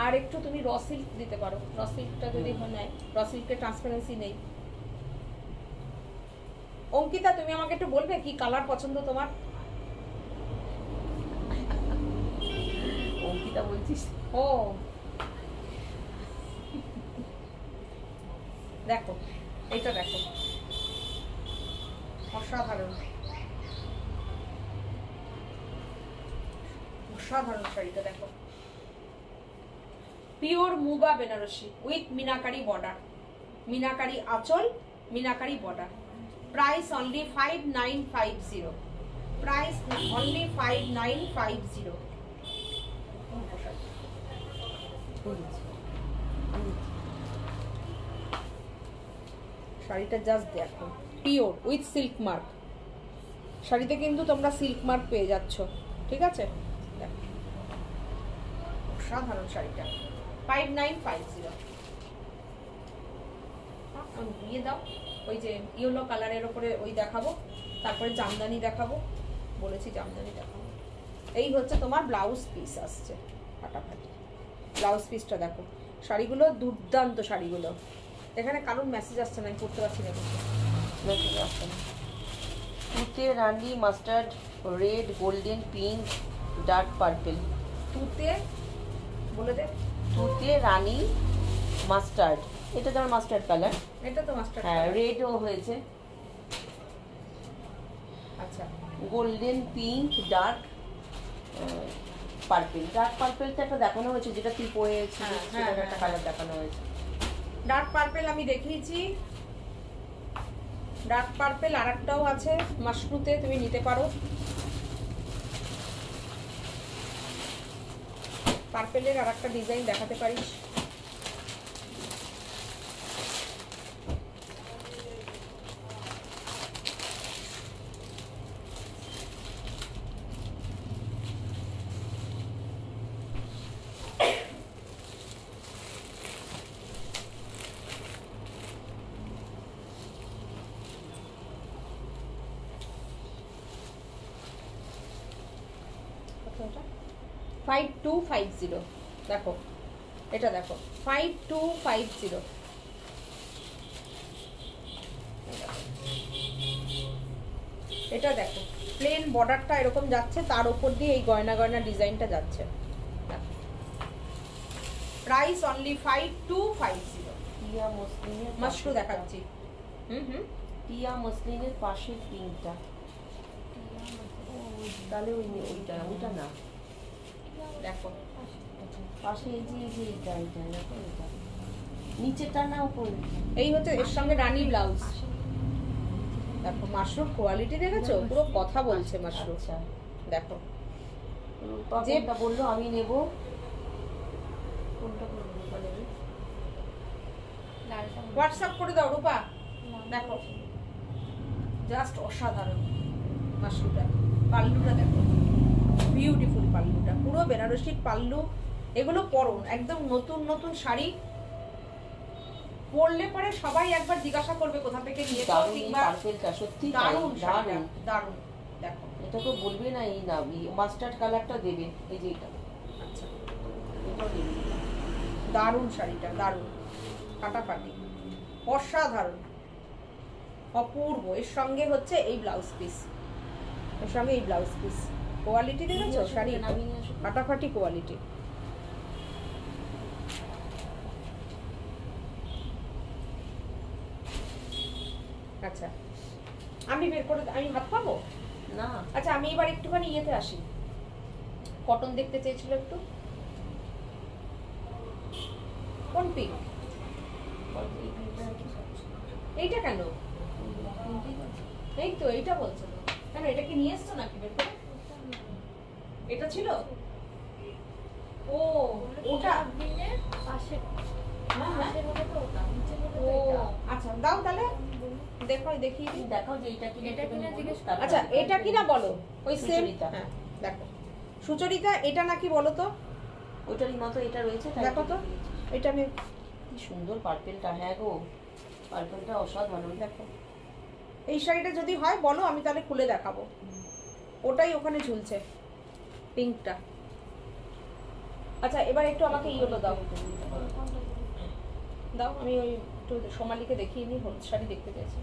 আর একটু তুমি র সিল্ক দিতে পারো, র সিল্কটা যদি নেয়, র সিল্কের ট্রান্সপারেন্সি নেই। অঙ্কিতা তুমি আমাকে একটু বলবে কি কালার পছন্দ তোমার? অঙ্কিতা বলছিস? ও দেখো এইটা দেখো, অসাধারণ অসাধারণ শাড়িটা দেখো, pure muga Banarasi with meenakari border, meenakari আঁচল, meenakari border. Price only 5950, price only 5950। শাড়িটা জাস্ট দেখো, পিওর উইথ সিল্ক মার্ক। শাড়িতে কিন্তু তোমরা সিল্ক মার্ক পেয়ে যাচ্ছ, ঠিক আছে? দেখো অসাধারণ শাড়িটা, 5950। দিয়ে দাও ওই যে ইয়েলো কালারের ওপরে ওই দেখাবো, তারপরে জামদানি দেখাবো, বলেছি জামদানি দেখাবো। এই হচ্ছে তোমার ব্লাউজ পিস আসছে ফাটাফাটি। ব্লাউজ পিসটা দেখো, শাড়িগুলো দুর্দান্ত শাড়িগুলো। এখানে কারোর মেসেজ আসছে না, আমি পড়তে পারছি না, মেসেজ আসছে না। তুতে রানি mustard red golden pink dark purple. তুতে বলে দে, তুতে রানি মাস্টার্ড, এটা তো মাস্টার্ড কালার। এটা তো মাস্টার, হ্যাঁ রেডও হয়েছে। আচ্ছা golden pink dark purple. Dark পার্পলটা একটা দেখানো হয়েছে, যেটা তুই পরেছিস সেটার একটা কালার দেখানো হয়েছে। ডার্ক পার্পল আমি দেখিয়েছি, ডার্ক পার্পল আর একটাও আছে মাশরুতে, তুমি নিতে পারো। পার্পেলের আর একটা ডিজাইন দেখাতে পারিস। ওটা 5250, দেখো এটা দেখো 5250। এটা দেখো প্লেন বর্ডারটা এরকম যাচ্ছে, তার উপর দিয়ে এই গয়না গয়না ডিজাইনটা যাচ্ছে। Price only 5250। টিয়া মসলিনের মাশরু দেখাচ্ছি। টিয়া মসলিনের পাশের পিঙ্কটা, তাহলে ওইটা ওইটা না, দেখো পাশে এই যে এইটা এইটা দেখো, এটা নিচেরটা না উপর। এই হচ্ছে এর সঙ্গে রানী ব্লাউজ। দেখো মাশরুর কোয়ালিটি দেখেছো, পুরো কথা বলছে মাশরু। আচ্ছা দেখো যেটা বললো আমি নেব, কোনটা বলবো বলে হোয়াটসঅ্যাপ করে দাও রূপা। দেখো জাস্ট অসাধারণ মাশরুটা। পাল্লুটা দেখো, বিউটিফুল পাল্লুটা, পুরো বেনারসি পাল্লু। এগুলো পরো, একদম নতুন নতুন শাড়ি পরলে পরে সবাই একবার জিজ্ঞাসা করবে কোথা থেকে নিয়েছো। পার্পলটা সত্যি দারুণ দারুণ দারুণ। দেখো এটা তো বলবে না এই না মাস্টার্ড কালারটা দেবে, এই যে এটা। আচ্ছা এটা দেবে, দারুণ শাড়িটা, দারুণ ফাটাফাটি, অসাধারণ, অপূর্ব। এর সঙ্গে হচ্ছে এই ব্লাউজ পিস, এর সঙ্গে এই ব্লাউজ পিস। কোয়ালিটি দেখেছো শাড়ি, ফাটাফাটি কোয়ালিটি। আচ্ছা আমি বের করে, আমি হাত পাবো না। আচ্ছা আমি এবার একটুখানি ইয়েতে আসি, কটন দেখতে চেয়েছিল একটু। কোন পিঙ্ক? এইটা কেন? এই তো এইটা বলছো তো কেন? এটা কি নিয়ে এসছো নাকি বের করে? এটা ছিল? ও ওটা পাশে হ্যাঁ পাশের হলে তো ওটা নিচে হলে ও তো এটা আচ্ছা দাও তাহলে দেখো দেখি তুমি দেখাও যে এটা কি এটা কিনা জিজ্ঞেস করো। আচ্ছা এটা কি না বলো ওই সেম সুচরিতা। হ্যাঁ দেখো সুচরিতা এটা নাকি বলো তো ওইটারই মতো এটা রয়েছে তাই দেখো তো দিয়েছি। এটা আমি কি সুন্দর পার্পেলটা, হ্যাঁ গো পার্পেলটা অসাধারণ। দেখো এই শাড়িটা যদি হয় বলো আমি তাহলে খুলে দেখাবো। ওটাই ওখানে ঝুলছে পিঙ্কটা। আচ্ছা এবার একটু আমাকে ইয়েলো দাও দাও আমি ওই একটু সোমালিকে দেখিয়ে নিই হলুদ শাড়ি দেখতে চাইছি।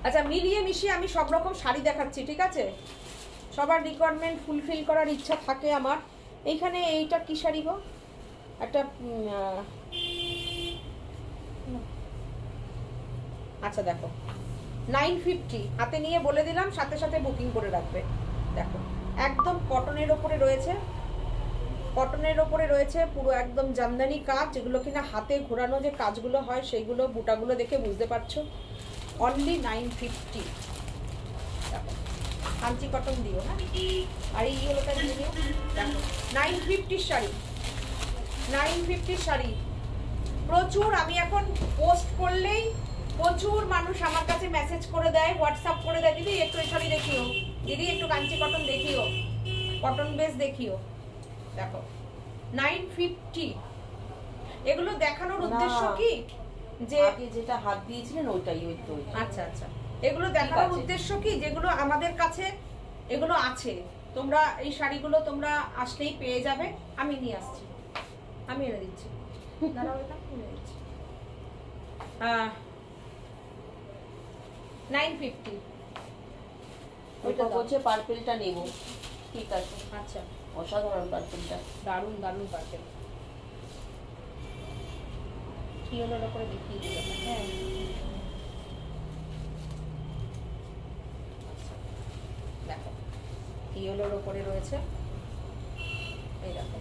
আচ্ছা মিলিয়ে মিশিয়ে আমি সব রকম শাড়ি দেখাচ্ছি ঠিক আছে? সবার রিকোয়ারমেন্ট ফুলফিল করার ইচ্ছা থাকে আমার। এইখানে এইটা কি শাড়ি গো? একটা আচ্ছা দেখো 950 হাতে নিয়ে বলে দিলাম, সাথে সাথে বুকিং করে রাখবে। দেখো একদম কটনের ওপরে রয়েছে, কটনের ওপরে রয়েছে পুরো একদম জামদানি কাজ, যেগুলো কিনা হাতে ঘোরানো যে কাজগুলো হয় সেইগুলো বুটাগুলো দেখে বুঝতে পারছো। অনলি 950। দেখো কাঞ্চি কটন দিও হ্যাঁ, আর এই হলোটা দিয়ে দিও। দেখো 950 শাড়ি, 950 শাড়ি প্রচুর। আমি এখন পোস্ট করলেই প্রচুর মানুষ আমার কাছে মেসেজ করে দেয়, হোয়াটসঅ্যাপ করে দেয়, দিদি একটু এই শাড়ি দেখিও, দিদি একটু কাঞ্চি কটন দেখিও, কটন বেস দেখিও। দেখো 950। এগুলো দেখানোর উদ্দেশ্য কি যে আগে যেটা হাত দিয়েছিলেন ওইটাই ওই তো। আচ্ছা আচ্ছা এগুলো দেখানোর উদ্দেশ্য কি, যেগুলো আমাদের কাছে এগুলো আছে, তোমরা এই শাড়িগুলো তোমরা আসলেই পেয়ে যাবে। আমি নিয়ে আসছি, আমি এনে দিচ্ছি, দাঁড়াও এটা এনে দিচ্ছি। 950 ওইটা বলছে পার্পেলটা নেব, ঠিক আছে। আচ্ছা অসাধারণ পার্পেলটা, দারুণ দারুণ পার্পেল। কি হলো করে দেখিয়ে দিলাম। হ্যাঁ দেখো ইয়েলোর ওপরে রয়েছে, এই দেখো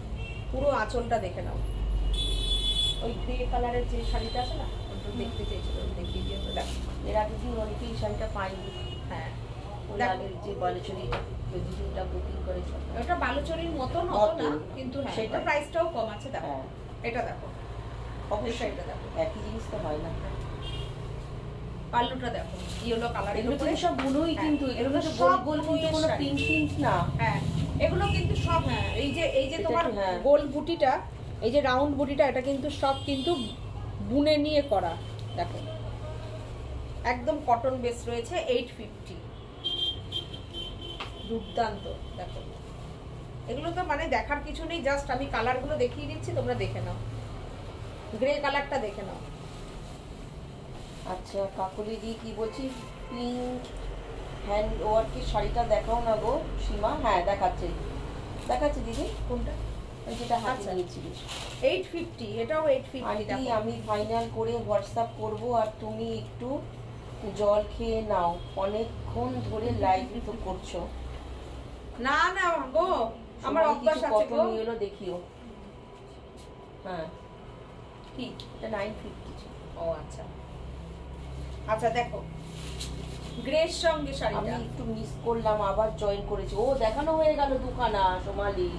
পুরো আঁচলটা দেখে নাও। ওই গ্রে কালারের যে শাড়িটা আছে না ওটা দেখতে চেয়েছিল, দেখিয়ে দিয়ে তো দেখো। এর আগে দিন অনেকে এই শাড়িটা পাইনি। হ্যাঁ ওই দেখো। আগের যে বালুচুরিটা ওই দুটোটা বুকিং করেছিল, ওটা বালুচরির মতন হতো না কিন্তু হ্যাঁ সেটা সেটা প্রাইসটাও কম আছে। দেখো হ্যাঁ এটা দেখো, অবশ্যই এটা দেখো, একই জিনিস তো হয় না। পাল্লুটা দেখো ইয়েলো কালারের এগুলো উপরে কিন্তু সব বুনোই, কিন্তু হ্যাঁ, এগুলো এগুলো তো গোল সব গোল কিন্তু বুনোইয়ের কোনো শাড়ি। প্রিন্ট টিন্ট না। হ্যাঁ এগুলো কিন্তু সব হ্যাঁ এই যে এটা তোমার একটু, হ্যাঁ। গোল বুটিটা, এই যে রাউন্ড বুটিটা, এটা কিন্তু সব কিন্তু বুনে নিয়ে করা। দেখো একদম কটন বেস রয়েছে, 850। দুর্দান্ত। দেখো এগুলো তো মানে দেখার কিছু নেই, জাস্ট আমি কালারগুলো দেখিয়ে দিচ্ছি, তোমরা দেখে নাও। গ্রে কালারটা দেখে নাও। আচ্ছা কাকুলি দি কি বলছি, পিঙ্ক হ্যান্ড ওয়ার্কের শাড়িটা দেখাও না গো সীমা। হ্যাঁ দেখাচ্ছে দেখাচ্ছে দিদি, কোনটা? ওই যেটা হাতে আচ্ছা। নিয়েছিলিস। 850, এটাও 850। আন্টি দেখো আমি ফাইনাল করে হোয়াটসঅ্যাপ করব, আর তুমি একটু জল খেয়ে নাও, অনেকক্ষণ ধরে লাইভ তো করছো। না না গো আমার অভ্যাস আছে গো। কত নিলো দেখিও। হ্যাঁ কি এটা 950 ছিল। ও আচ্ছা আচ্ছা দেখো গ্রের সঙ্গে আমি শাড়িটা। একটু মিস করলাম, আবার জয়েন করেছি। ও দেখানো হয়ে গেল দুখানা সোমালি।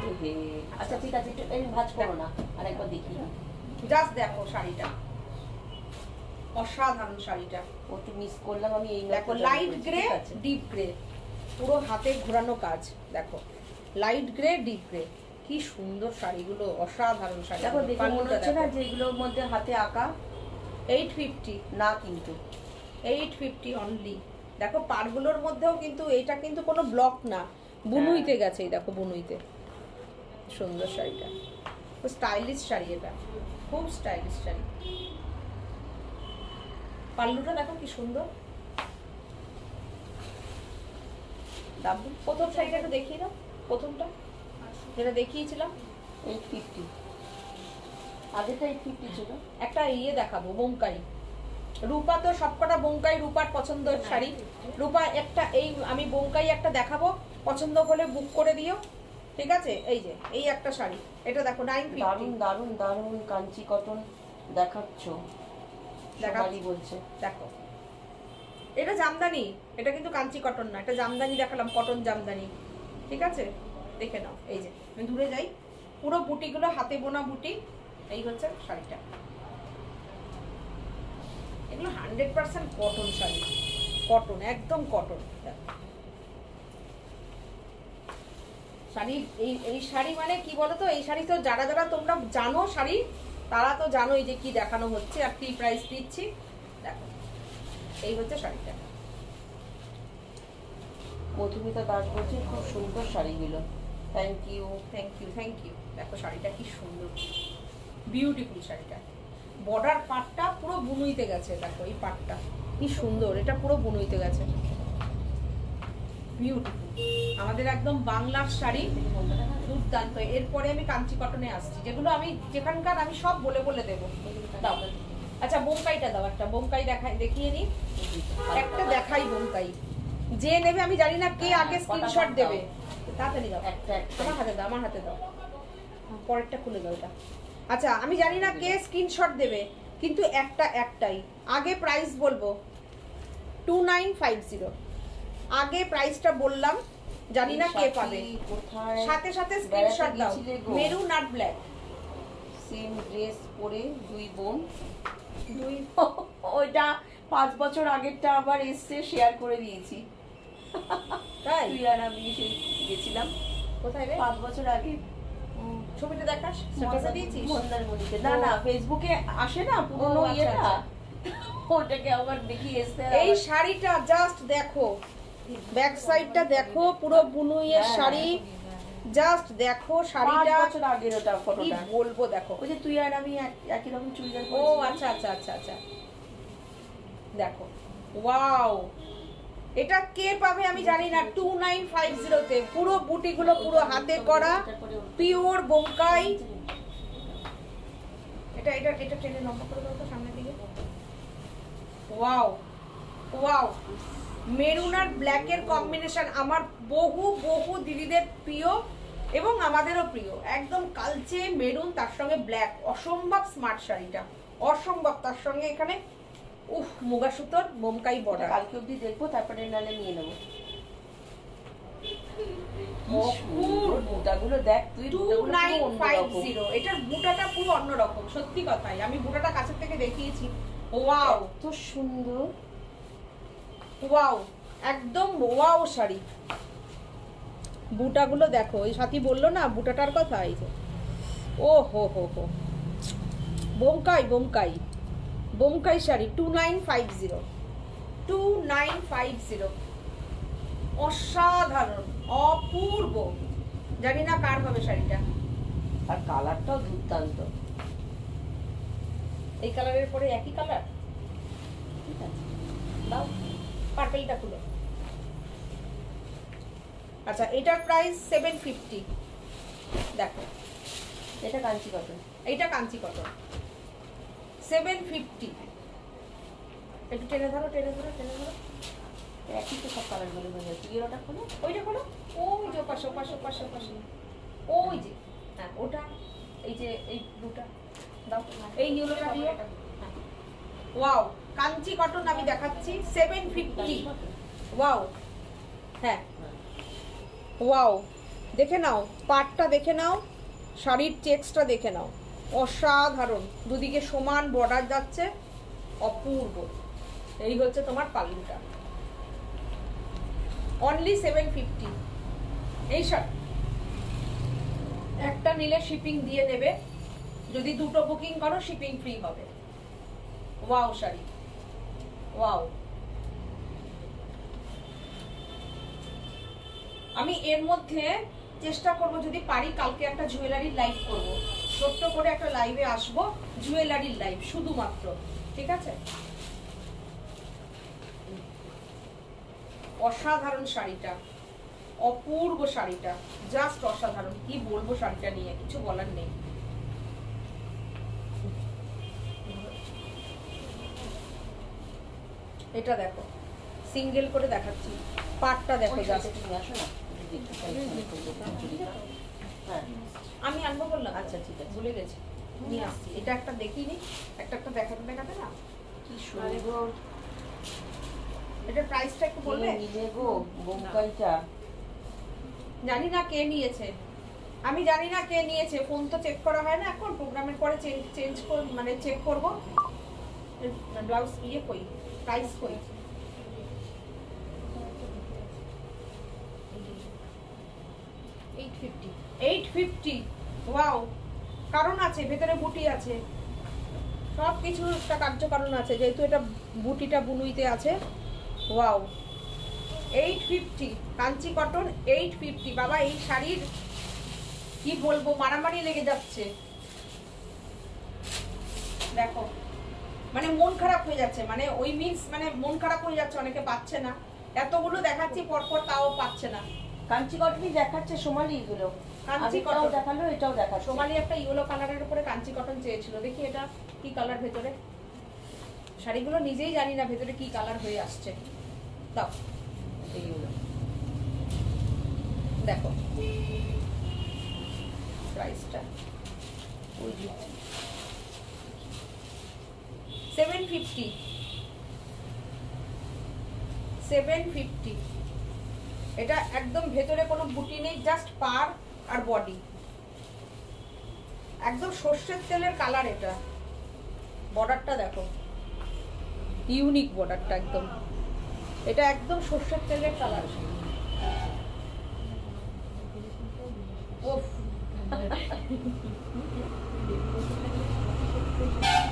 এহে, আচ্ছা ঠিক আছে, একটু এই ভাঁজ করো না, আরেকবার দেখি। জাস্ট দেখো শাড়িটা, অসাধারণ শাড়িটা। ও একটু মিস করলাম আমি, এই দেখো লাইট গ্রে ডিপ গ্রে, পুরো হাতে ঘোরানো কাজ। দেখো লাইট গ্রে ডিপ গ্রে, কি সুন্দর শাড়িগুলো, অসাধারণ শাড়ি। দেখো দেখে মনে হচ্ছে না যে এগুলোর মধ্যে হাতে আঁকা। 850 না কিন্তু 850 অনলি। দেখো পাড়গুলোর মধ্যেও কিন্তু এটা কিন্তু কোনো ব্লক না, বুনুইতে গেছে। এই দেখো বুনুইতে, সুন্দর শাড়িটা, খুব স্টাইলিশ শাড়ি, এটা খুব স্টাইলিশ শাড়ি। পাল্লুটা দেখো কি সুন্দর। দাম প্রথম শাড়িটা একটু দেখিয়ে দাও, প্রথমটা যেটা দেখিয়েছিলাম 850, আগেটা 850 ছিল। একটা ইয়ে দেখাবো বোমকাই। রূপা তো সবকটা বোমকাই রূপার পছন্দের শাড়ি। রূপা একটা এই আমি বোমকাই একটা দেখাবো, পছন্দ হলে বুক করে দিও। ঠিক আছে, এই যে এই একটা শাড়ি, এটা দেখো 950। দারুন দারুন দারুন কাঞ্চি কটন দেখাচ্ছ, সবাই বলছে। দেখো এটা জামদানি, এটা কিন্তু কাঞ্চি কটন না, এটা জামদানি দেখালাম, কটন জামদানি। ঠিক আছে, দেখে নাও। এই যে আমি দূরে যাই, পুরো বুটিগুলো হাতে বোনা বুটি। এই হচ্ছে শাড়িটা, এগুলো 100% কটন শাড়ি, কটন, একদম কটন শাড়ি। এই শাড়ি মানে কি বলতো, এই শাড়ি তো যারা যারা তোমরা জানো শাড়ি, তারা তো জানোই যে কি দেখানো হচ্ছে আর কি প্রাইস দিচ্ছি। দেখো এই হচ্ছে শাড়িটা। মধুমিতা দাস বলছে খুব সুন্দর শাড়িগুলো, thank you. Thank you, thank you. দেখো শাড়িটা কি সুন্দর, বিউটিফুল শাড়িটা। বর্ডার পাটটা পুরো বুনুইতে গেছে, দেখো এই পাটটা কি সুন্দর, এটা পুরো বুনুইতে গেছে, বিউটিফুল। আমাদের একদম বাংলার শাড়ি, দুর্দান্ত। এরপরে আমি কাঞ্চি কটনে আসছি, যেগুলো আমি যেখানকার আমি সব বলে বলে দেবো। দাও, আচ্ছা বোমকাইটা দাও, একটা বোমকাই দেখিয়ে নি, একটা দেখাই বোমকাই। যে নেবে আমি জানি না কে আগে স্ক্রিনশট দেবে, তাড়াতাড়ি দাও, আমার হাতে দাও, আমার হাতে দাও, পরেরটা খুলে দাও এটা। আচ্ছা আমি জানি না কে স্ক্রিনশট দেবে, কিন্তু একটাই আগে প্রাইস বলবো 2950। আগে প্রাইসটা বললাম, জানি না কে পাবে, সাথে সাথে স্ক্রিনশট দাও। মেরুন আর ব্ল্যাক, সেম ড্রেস পরে দুই বোন, ওইটা 5 বছর আগেরটা আবার এসছে, শেয়ার করে দিয়েছি। তাই তুই আর আমি সেই গেছিলাম, কোথায় রে, 5 বছর আগে। ছবিটা দেখাস, স্ট্যাটাসে দিয়েছিস? মন্দারমণিতে। না না, ফেসবুকে আসে না পুরনো আচ্ছা, ইয়েটা, আচ্ছা। ওটাকে আবার দেখি এসছে। এই শাড়িটা জাস্ট দেখো, ব্যাক সাইডটা দেখো, পুরো বুনুইয়ের শাড়ি, জাস্ট দেখো শাড়িটা। 5 বছর আগের ওটা কি ফটোটা বলবো, দেখো। ওই যে তুই আর আমি একই রকম চুড়িদার ও পরেছিলাম। আচ্ছা আচ্ছা আচ্ছা আচ্ছা, দেখো ওয়াও। এটা কে পাবে আমি জানি না, 2950 তে পুরো বুটিগুলো পুরো হাতে করা, পিওর বোমকাই। এটা এটা এটা ট্রেনে নম্বর করে দাও তো সামনের দিকে। ওয়াও ওয়াও, মেরুন আর ব্ল্যাকের কম্বিনেশন আমার বহু বহু দিদিদের প্রিয় এবং আমাদেরও প্রিয়। একদম কালচে মেরুন, তার সঙ্গে ব্ল্যাক, অসম্ভব স্মার্ট শাড়িটা, অসম্ভব। তার সঙ্গে এখানে উফ মুগা সুতোর বোমকাই বর্ডার। কালকে অবধি দেখবো, তারপরে নালে নিয়ে নেবো। বুটাগুলো দেখ তুই, 2950। এটার বুটাটা পুরো অন্যরকম, সত্যি কথাই। আমি বুটাটা কাছের থেকে দেখিয়েছি। ওয়াও, এত সুন্দর, ওয়াও, একদম ওয়াও শাড়ি। বুটাগুলো দেখো, ওই সাথী বললো না বুটাটার কথা, এই যে ও হো হো হো, বোমকাই বোমকাই বোমকাই শাড়ি 2950, 2950। অসাধারণ, অপূর্ব। জানি না কার হবে শাড়িটা। আর কালারটাও দুর্দান্ত। এই কালারের পরে একই কালার, ঠিক আছে, দাও পার্পলটা খুলো। আচ্ছা এটার প্রাইস 750। দেখো এটা কাঞ্চি কটন, এইটা কাঞ্চি কটন, 750। একটু টেনে ধরো, টেনে ধরো, টেনে ধরো। একই তো সব কালার গুলো হয়ে যাচ্ছে। ইয়েটা খোলো, ওইটা খোলো, ওই যে পাশে পাশে পাশে পাশে, ওই যে, হ্যাঁ ওটা, এই যে এই ব্লুটা দাও, এই ইয়েলোটা দিও। ওয়াও, কাঞ্চি কটন আমি দেখাচ্ছি 750। ওয়াও, হ্যাঁ ওয়াও, দেখে নাও পাটটা, দেখে নাও শাড়ির চেক্সটা, দেখে নাও, অসাধারণ। দুদিকে সমান বর্ডার যাচ্ছে, অপূর্ব। এই হচ্ছে তোমার পাল্লুটা, অনলি 750। এই শাড়ি একটা নিলে শিপিং দিয়ে দেবে, যদি দুটো বুকিং করো শিপিং ফ্রি হবে। Wow sari, wow. আমি এর মধ্যে চেষ্টা করব, যদি পারি কালকে একটা জুয়েলারির লাইভ করব, ছোট্ট করে একটা লাইভে আসবো, জুয়েলারির লাইভ শুধুমাত্র, ঠিক আছে? অসাধারণ শাড়িটা, অপূর্ব শাড়িটা, জাস্ট অসাধারণ। কি বলবো শাড়িটা নিয়ে, কিছু বলার নেই। এটা দেখো, সিঙ্গেল করে দেখাচ্ছি, পাটটা দেখো জাস্ট। তুমি আসো না, হ্যাঁ আমি আনবো বললাম। আচ্ছা, ঠিক আছে। ভুলে গেছি, নিয়ে আসছি। এটা একটা দেখিনি, একটা দেখাতে দেখাতে না কি সুন্দর। এটার প্রাইসটা একটু বলবে? নিলে গো বোমকাইটা। জানি না কে নিয়েছে, আমি জানি না কে নিয়েছে। ফোন তো চেক করা হয় না এখন, প্রোগ্রামের পরে চেঞ্জ মানে চেক করবো। ব্লাউজ ইয়ে কই, প্রাইস কই? 850। ওয়াও, কারণ আছে, ভেতরে বুটি আছে, সব কিছু একটা কার্যকারণ আছে, যেহেতু এটা বুটিটা বুনুইতে আছে। Wow, 850 Kanchi cotton 850। বাবা এই শাড়ির কি বলবো, মারামারি লেগে যাচ্ছে। দেখো মানে মন খারাপ হয়ে যাচ্ছে, মানে ওই মিন্স মানে মন খারাপ হয়ে যাচ্ছে, অনেকে পাচ্ছে না। এতগুলো দেখাচ্ছি পরপর তাও পাচ্ছে না। কাঞ্চি কটনই দেখাচ্ছে সোমালি, এগুলো কাঞ্চি কটন কটন দেখালো, এটাও দেখাচ্ছে। সোমালি একটা ইয়েলো কালারের উপরে কাঞ্চি কটন চেয়েছিল, দেখি এটা কি কালার ভেতরে। শাড়িগুলো নিজেই জানি না ভেতরে কি কালার হয়ে আসছে। দাও এইগুলো দেখো প্রাইসটা, ওই যে 750। 750। এটা একদম ভেতরে কোনো বুটি নেই, জাস্ট পার আর বডি, একদম সর্ষের তেলের কালার। এটা বর্ডারটা দেখো, ইউনিক বর্ডারটা একদম। এটা একদম সর্ষের তেলের কালার। ওফ,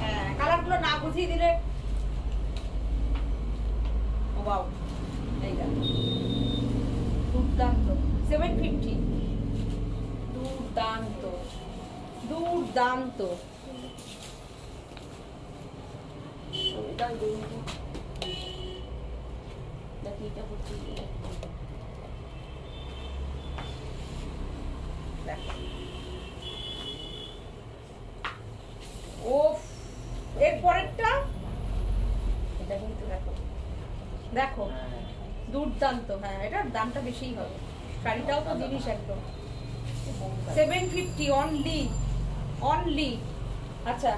হ্যাঁ কালারগুলো না বুঝিয়ে দিলে। ওয়াও, এই দেখো দুর্দান্ত। 750, দুর্দান্ত দুর্দান্ত। এটা দেখি, এটা হচ্ছে দেখো ওফ, এর পরেরটা এটা কিন্তু দেখো, দেখো দুর্দান্ত। হ্যাঁ এটার দামটা বেশিই হবে, শাড়িটাও তো জিনিস একদম। 750 অনলি, অনলি। আচ্ছা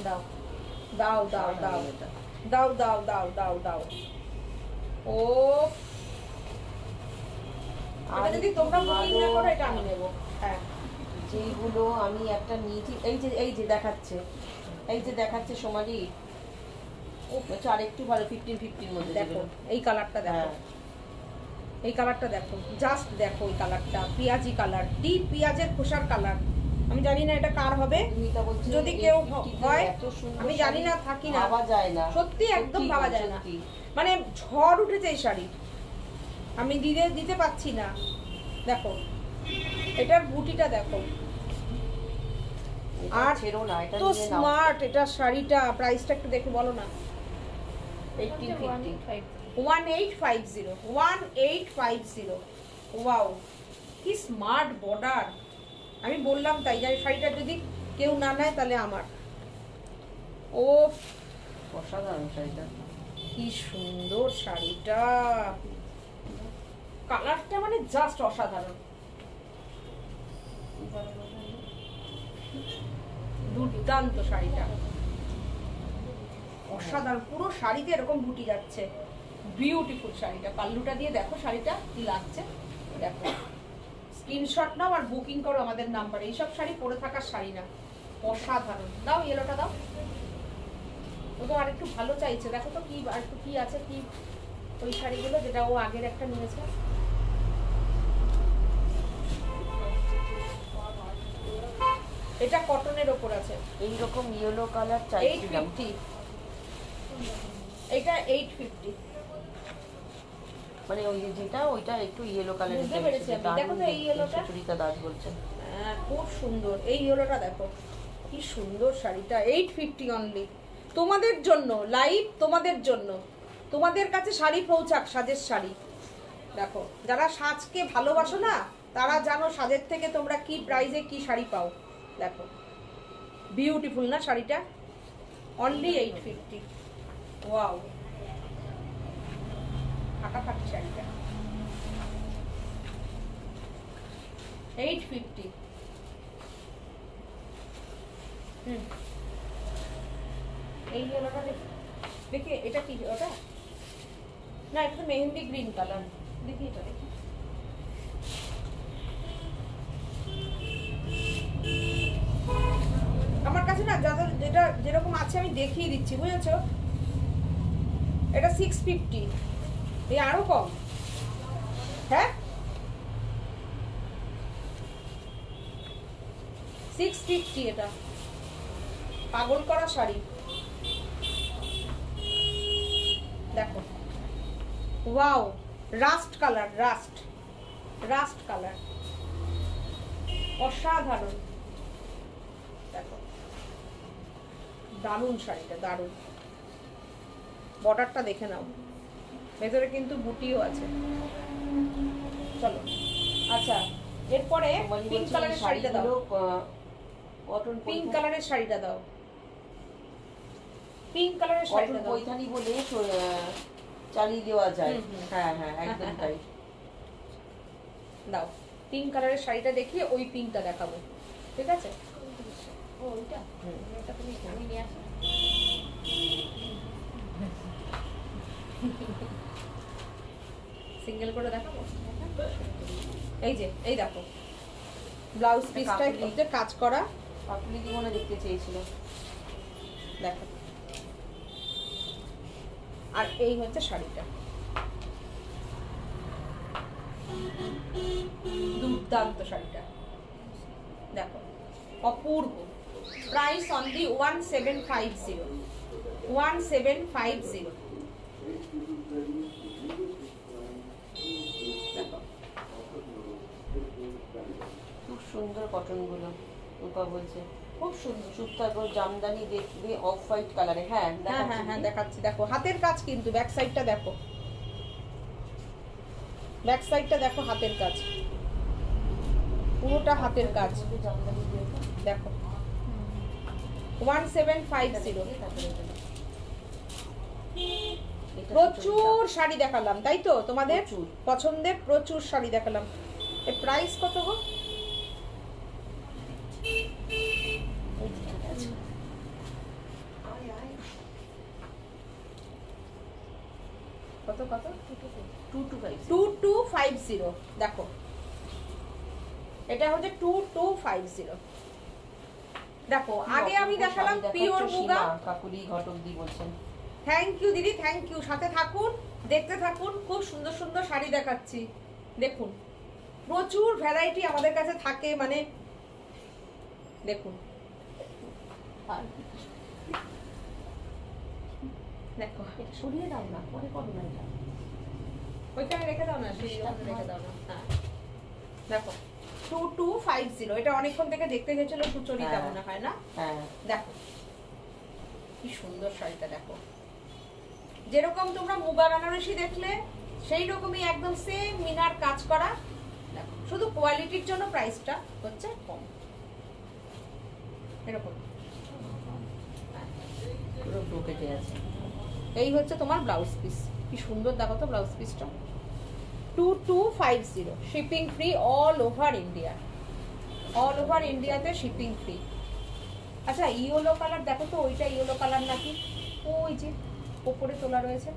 দাও দাও দাও দাও দাও দাও দাও দাও দাও। ও এটা যদি তোমরা বুকিং না করো, এটা আমি নেবো। হ্যাঁ যেগুলো আমি একটা নিয়েছি, এই যে দেখাচ্ছে, এই যে দেখাচ্ছে সোমালি, আর একটু ভালো 1550 মধ্যে দেখো এই কালারটা দেখো, হ্যাঁ এই কালারটা দেখো, জাস্ট দেখো এই কালারটা, পেঁয়াজি কালার, ডিপ পেঁয়াজের খোসার কালার। আমি জানি না এটা কার হবে, যদি কেউ হয়, আমি জানি না, থাকি না, ভাবা যায় না, সত্যি একদম ভাবা যায় না। মানে ঝড় উঠেছে এই শাড়ি, আমি দিতে পাচ্ছি না। দেখো এটার বুটিটা দেখো, আর ছেড়ো না, এটা তো নিয়ে নাও। স্মার্ট এটা শাড়িটা। প্রাইসটা একটু দেখে বলো না। 1850। 1850, 1850। ওয়াও, কি স্মার্ট বর্ডার। আমি বললাম তাই, যে শাড়িটা যদি কেউ না নেয় তাহলে আমার। ও অসাধারণ শাড়িটা, কি সুন্দর শাড়িটা, কালারটা মানে জাস্ট অসাধারণ, দুর্দান্ত শাড়িটা, অসাধারণ। পুরো শাড়িতে এরকম বুটি যাচ্ছে, বিউটিফুল শাড়িটা। পাল্লুটা দিয়ে দেখো শাড়িটা কি লাগছে, দেখো। স্ক্রিনশট নাও আর বুকিং করো আমাদের নাম্বারে। এইসব শাড়ি পরে থাকার শাড়ি না, অসাধারণ। দাও ইয়েলোটা দাও, ও তো আর একটু ভালো চাইছে। দেখো তো কি আর একটু কি আছে, কি ওই শাড়িগুলো যেটা ও আগের একটা নিয়েছে। এটা কটনের ওপর আছে, এইরকম ইয়েলো কালার চাইছিলাম। 850। এটা 850। মানে ওই যেটা ওইটা একটু ইয়েলো কালারের, বুঝতে পেরেছি আমি। দেখো তো এই ইয়েলোটা, সুচরিতা দাস বলছেন। হ্যাঁ খুব সুন্দর। এই ইয়েলোটা দেখো কি সুন্দর শাড়িটা, 850 অনলি। তোমাদের জন্য লাইভ, তোমাদের জন্য, তোমাদের কাছে শাড়ি পৌঁছাক, সাজের শাড়ি। দেখো যারা সাজকে ভালোবাসো না, তারা জানো সাজের থেকে তোমরা কি প্রাইসে কি শাড়ি পাও। দেখো বিউটিফুল না শাড়িটা, অনলি 850। ওয়াও, ফাটাফাটি শাড়িটা। 850। এই ইয়েলোটা দেখি, এটা কি ওটা? না, এটা তো মেহেন্দি গ্রিন কালার। দেখি এটা, দেখি। আমার কাছে না যাদের যেটা যেরকম আছে আমি দেখিয়ে দিচ্ছি, বুঝেছো? এটা 650, এই আরো কম। হ্যাঁ, 650 এটা। পাগল করা শাড়ি দেখো, wow, rushed colour, rushed colour, অসাধারণ। দেখো, দারুণ শাড়িটা, দারুণ। বর্ডারটা দেখে নাও, ভেতরে কিন্তু বুটিও আছে। চলো, আচ্ছা, এরপরে পিঙ্ক কালারের শাড়িটা দাও। কটন পিঙ্ক কালারের শাড়িটা দাও। পিঙ্ক কালারের শাড়িটা দাও। পৈঠানি বলে চালিয়ে দেওয়া যায়। হ্যাঁ হ্যাঁ, একদম তাই। দাও, পিঙ্ক কালারের শাড়িটা দেখিয়ে ওই পিঙ্কটা দেখাবো, ঠিক আছে? ও ওইটা, এটা তুমি আমি নিয়ে আসি। সিঙ্গেল করে দেখাবো। এই যে, এই দেখো, ব্লাউজ পিসটায় যে কাজ করা। আপনি কি মনে দেখতে চেয়েছিল? দেখো, আর এই হচ্ছে শাড়িটা, দুর্দান্ত শাড়িটা। দেখো, অপূর্ব। Price only 1750, 1750। দেখো, খুব সুন্দর কটন গুলো, রূপা বলছে খুব সুন্দর। তারপর জামদানি দেখবে অফ হোয়াইট কালারে। হ্যাঁ হ্যাঁ হ্যাঁ হ্যাঁ, দেখাচ্ছি। দেখো, হাতের কাজ কিন্তু, ব্যাক সাইডটা দেখো, ব্যাক সাইডটা দেখো, হাতের কাজ, পুরোটা হাতের কাজ। জামদানি দেখো, 1750। প্রচুর শাড়ি দেখালাম, তাই তো? তোমাদের পছন্দের প্রচুর শাড়ি দেখালাম। এর প্রাইস কত গো? কত কত? 2250। দেখো, এটা হচ্ছে 2250। দেখো, আগে আমি দেখালাম পিওর মুগা। কাকুলি ঘটকদি বলছেন থ্যাংক ইউ দিদি, থ্যাংক ইউ। সাথে থাকুন, দেখতে থাকুন, খুব সুন্দর সুন্দর শাড়ি দেখাচ্ছি। দেখুন, প্রচুর ভ্যারাইটি আমাদের কাছে থাকে, মানে দেখুন। দেখো, সরিয়ে দাও না, পরে করো না এটা। ওইখানে রেখে দাও না, সেই ওখানে রেখে দাও না। হ্যাঁ, দেখো, 2250। এটা অনেকক্ষণ থেকে দেখতে গেছিল সুচরিতা, মনে হয় না? হ্যাঁ, দেখো কি সুন্দর শাড়িটা। দেখো, যেরকম তোমরা মুগা বেনারসি দেখলে সেই রকমই একদম সেম মিনার কাজ করা। দেখো, শুধু কোয়ালিটির জন্য প্রাইসটা হচ্ছে কম, এরকম। পুরো ব্রোকেটে আছে। এই হচ্ছে তোমার ব্লাউজ পিস। কি সুন্দর, দেখো তো ব্লাউজ পিসটা। 2250, shipping free all over India. All over ইন্ডিয়াতে শিপিং ফ্রি। আচ্ছা, ইয়েলো কালার দেখো তো, ওইটা ইয়েলো কালার নাকি? ওই যে ওপরে তোলা রয়েছে,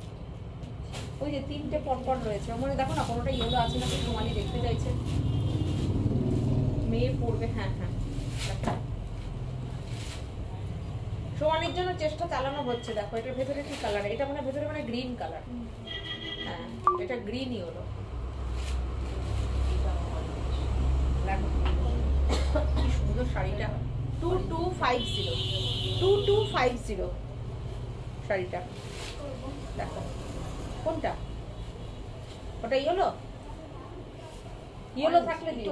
ওই যে তিনটে পরপর রয়েছে, মনে দেখো না কোনোটা ইয়েলো আছে নাকি? সোমালি দেখতে চাইছে, মেয়ে পড়বে। হ্যাঁ হ্যাঁ, সোমালির জন্য চেষ্টা চালানো হচ্ছে। দেখো, এটার ভেতরে কি কালার? এটা মানে ভেতরে মানে গ্রিন কালার। হ্যাঁ, এটা গ্রিন ইয়েলো। কি সুন্দর শাড়িটা। 2250, 2250 শাড়িটা। দেখো, কোনটা? ওটা ইয়েলো? ইয়েলো থাকলে দিও,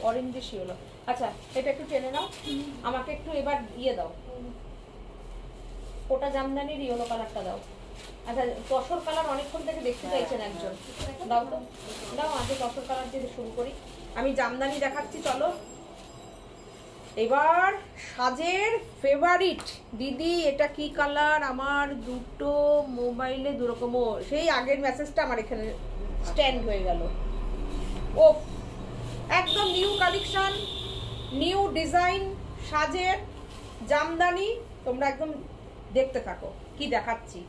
অরেঞ্জিশ ইয়েলো। আচ্ছা, এটা একটু টেনে নাও, আমাকে একটু এবার ইয়ে দাও, ওটা জামদানির ইয়েলো কালারটা দাও। আচ্ছা, তসর কালার অনেকক্ষণ থেকে দেখতে চাইছেন একজন, দাও তো, দাও। আগে তসর কালার দিয়ে শুরু করি। আমি জামদানি দেখাচ্ছি, চলো। এবার সাজের ফেভারিট দিদি, এটা কি কালার? আমার দুটো মোবাইলে দুরকম, সেই আগের মেসেজটা আমার এখানে স্ট্যান্ড হয়ে গেল। ও একদম নিউ কালেকশন, নিউ ডিজাইন, সাজের জামদানি। তোমরা একদম দেখতে থাকো কি দেখাচ্ছি।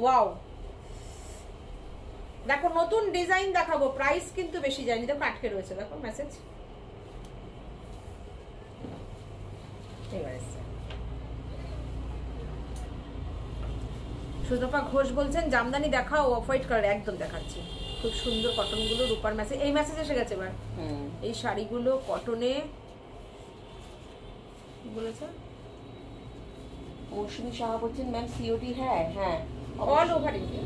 ওয়াও, দেখো নতুন ডিজাইন দেখাবো, প্রাইস কিন্তু বেশি যায়নি। দেখো আটকে রয়েছে, দেখো মেসেজ সুতপা ঘোষ বলছেন জামদানি দেখাও অফ হোয়াইট কালার। একদম দেখাচ্ছি, খুব সুন্দর কটনগুলো, রূপার মেসেজ, এই মেসেজ এসে গেছে এবার। এই শাড়িগুলো কটনে বলেছে। মৌসুমী সাহা বলছেন ম্যাম সিওডি। হ্যাঁ হ্যাঁ, অল ওভার ইন্ডিয়া।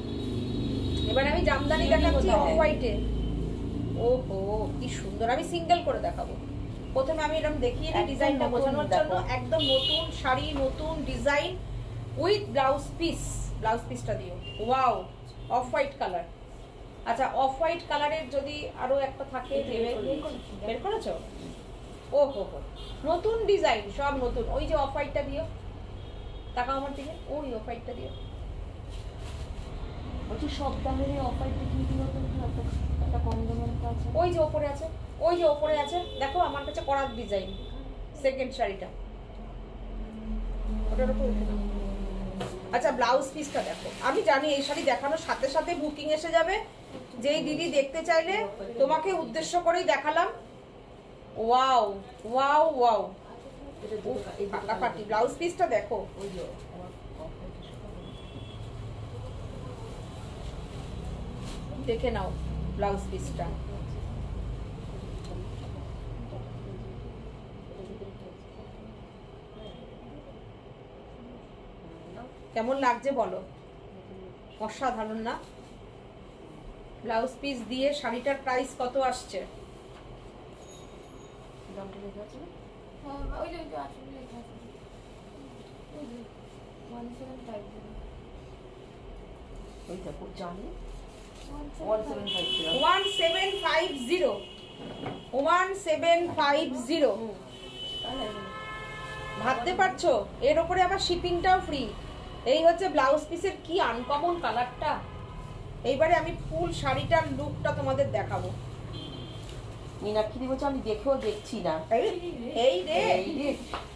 এবার আমি জামদানি দেখাচ্ছি অফ হোয়াইটে। ওহো কি সুন্দর, আমি সিঙ্গেল করে দেখাবো। প্রথমে আমি এরকম দেখিয়ে দিই ডিজাইনটা বোঝানোর জন্য। একদম নতুন শাড়ি, নতুন design with blouse piece. Blouse পিসটা দিও। Wow, off white colour. আচ্ছা, অফ হোয়াইট কালারের যদি আরো একটা থাকে, বের করেছো? ও হো হো, নতুন ডিজাইন, সব নতুন। ওই যে অফ হোয়াইটটা দিও, তাকাও আমার দিকে, ওই অফ হোয়াইটটা দিও। বলছি সব দামের অফ হোয়াইট দেখিয়ে দিও তো, একটা কম দামের আছে। ওই যে ওপরে আছে, ওই যে ওপরে আছে, দেখো আমার কাছে করার ডিজাইন। সেকেন্ড শাড়িটা ওটার উপর উঠে দাও। আচ্ছা, ব্লাউজ পিসটা দেখো। আমি জানি এই শাড়ি দেখানোর সাথে সাথে বুকিং এসে যাবে। যেই দিদি দেখতে চাইলে তোমাকে উদ্দেশ্য করেই দেখালাম। ওয়াও ওয়াও ওয়াও, ফাটাফাটি ব্লাউজ পিসটা দেখো। দেখে নাও ব্লাউজ পিসটা। কেমন লাগছে বলো? অসাধারণ না? ব্লাউজ পিস দিয়ে শাড়িটার প্রাইস কত আসছে? দামটা লেখা আছে না? ওই যে আসলে লেখা আছে, ওই যে 1750। ওইটা জানি 1750। 1750 1750। ভাবতে পারছো এর উপরে আবার শিপিংটাও ফ্রি। এই হচ্ছে ব্লাউজ পিসের কি আনকমন কালারটা। এইবারে আমি ফুল শাড়িটার লুকটা তোমাদের দেখাবো। মীনাক্ষী বলছে আমি দেখেও দেখছি না। এই রে এই রে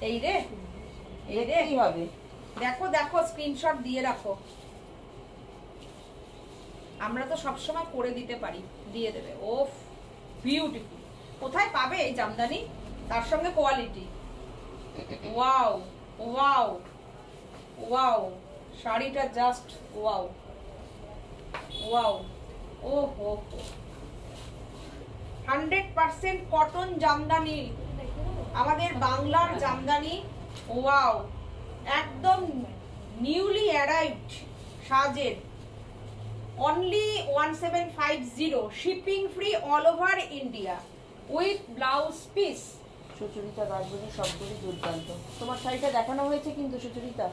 এই রে এই রে, দেখতেই হবে। দেখো দেখো, স্ক্রিনশট দিয়ে রাখো। আমরা তো সবসময় করে দিতে পারি, দিয়ে দেবে। ওফ, বিউটিফুল। কোথায় পাবে এই জামদানি, তার সঙ্গে কোয়ালিটি। ওয়াও ওয়াও ওয়াও, শাড়িটা জাস্ট ওয়াও ওয়াও। ও হো, 100% কটন জামদানি, আমাদের বাংলার জামদানি। ওয়াও, একদম নিউলি অ্যারাইভড সাজের। Only 1750, shipping free all over India with blouse piece. Sucharita Rajboni সবগুলি দুর্দান্ত। তোমার শাড়িটা দেখানো হয়েছে কিন্তু Sucharita,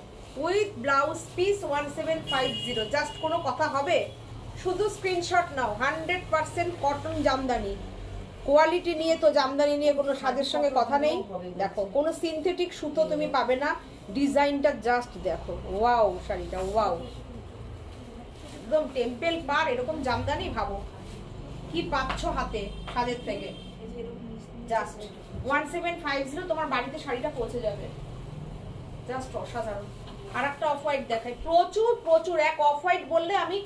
with blouse piece 1750। Just কোনো কথা হবে? শুধু স্ক্রিনশট নাও। 100% কটন জামদানি। কোয়ালিটি নিয়ে তো, জামদানি নিয়ে কোনো সাজের সঙ্গে কথা নেই। দেখো, কোনো সিনথেটিক সুতো তুমি পাবে না। ডিজাইনটা জাস্ট দেখো। ওয়াও, শাড়িটা ওয়াও, একদম টেম্পেল পার এরকম জামদানি। ভাবো কি পাচ্ছ হাতে সাজের থেকে। জাস্ট 1750, তোমার বাড়িতে শাড়িটা পৌঁছে যাবে। জাস্ট অসাধারণ। আর একটা অফ হোয়াইট দেখাই, প্রচুর প্রচুর। এক অফ হোয়াইট বললে আমি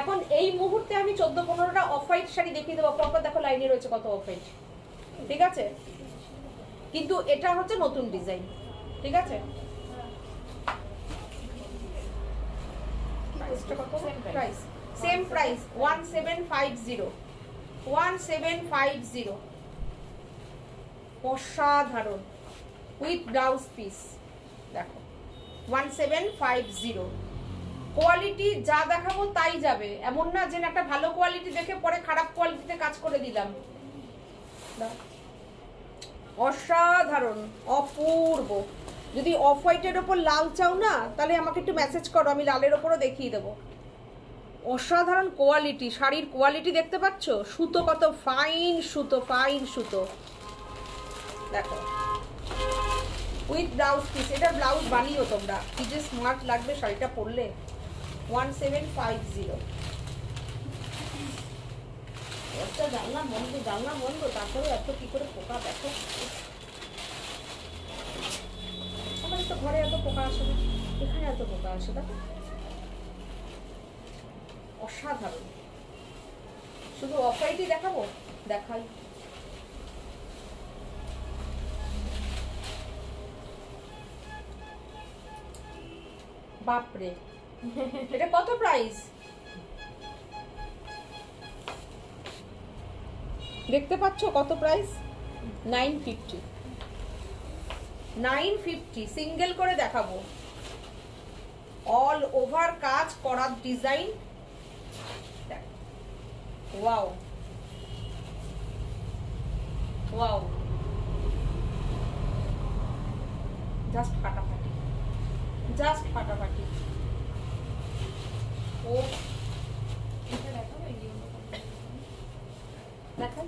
এখন এই মুহূর্তে আমি 14-15টা অফ হোয়াইট শাড়ি দেখিয়ে দেবো। পরপর দেখো লাইনে রয়েছে কত অফ হোয়াইট। ঠিক আছে, কিন্তু এটা হচ্ছে নতুন ডিজাইন। ঠিক আছে, প্রাইস সেম প্রাইস 1750 1750। অসাধারণ উইথ ব্লাউজ পিস। দেখো 1750। কোয়ালিটি যা দেখাবো তাই যাবে, এমন না যে একটা ভালো কোয়ালিটি দেখে পরে খারাপ কোয়ালিটিতে কাজ করে দিলাম। অসাধারণ, অপূর্ব। যদি অফ হোয়াইটের ওপর লাল চাও না, তাহলে আমাকে একটু মেসেজ করো, আমি লালের ওপরও দেখিয়ে দেবো। অসাধারণ কোয়ালিটি, শাড়ির কোয়ালিটি দেখতে পাচ্ছ? সুতো কত ফাইন সুতো, ফাইন সুতো। দেখো উইথ ব্লাউজ পিস। এটার ব্লাউজ বানিয়েও তোমরা, কি যে স্মার্ট লাগবে শাড়িটা পরলে। 1750। দশটা জানলা বন্ধ তারপরে এত কি করে পোকা দেখো। আমাদের তো ঘরে এত পোকা আসে না, এখানে এত পোকা আসে দেখো, অসাধারণ। শুধু অফ হোয়াইটই দেখাবো, দেখাই। বাপরে, এটা কত প্রাইস দেখতে পাচ্ছ? কত প্রাইস? 950। 950 সিঙ্গেল করে দেখাবো, অল ওভার কাজ করার ডিজাইন। ওয়াও ওয়াও, জাস্ট ফাটাফাটি, জাস্ট ফাটাফাটি। ও এটা দেখাবো এই দেখান,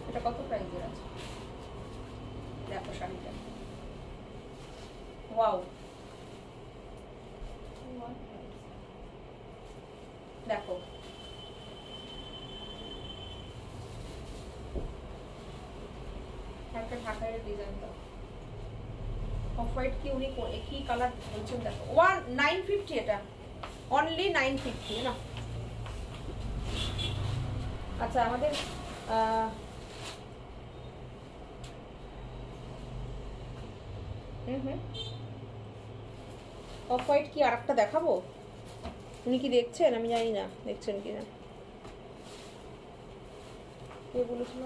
এটা কত প্রাইসের আছে দেখো শাড়িটা। ওয়াও, দেখো একটা ঢাকাইয়ের ডিজাইন দাও। অফ হোয়াইট কি উনি কি কালার বলছেন দেখো। 950 এটা, অনলি 950 না। আচ্ছা আমাদের অফ হোয়াইট কি আর একটা দেখাবো? উনি কি দেখছেন? আমি জানি না দেখছেন কিনা। কে বলেছিল?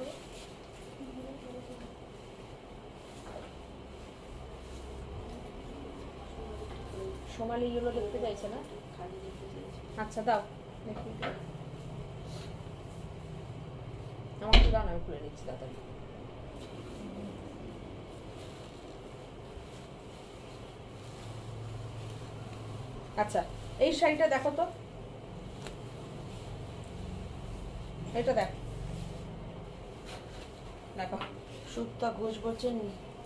সোমালি ইয়েলো দেখতে চাইছে না? আচ্ছা দাও দেখি, আমাকে দাও না, আমি খুলে নিচ্ছি তাড়াতাড়ি। আচ্ছা এই শাড়িটা দেখো তো, এটা দেখ, দেখো সুপ্তা ঘোষ বলছেন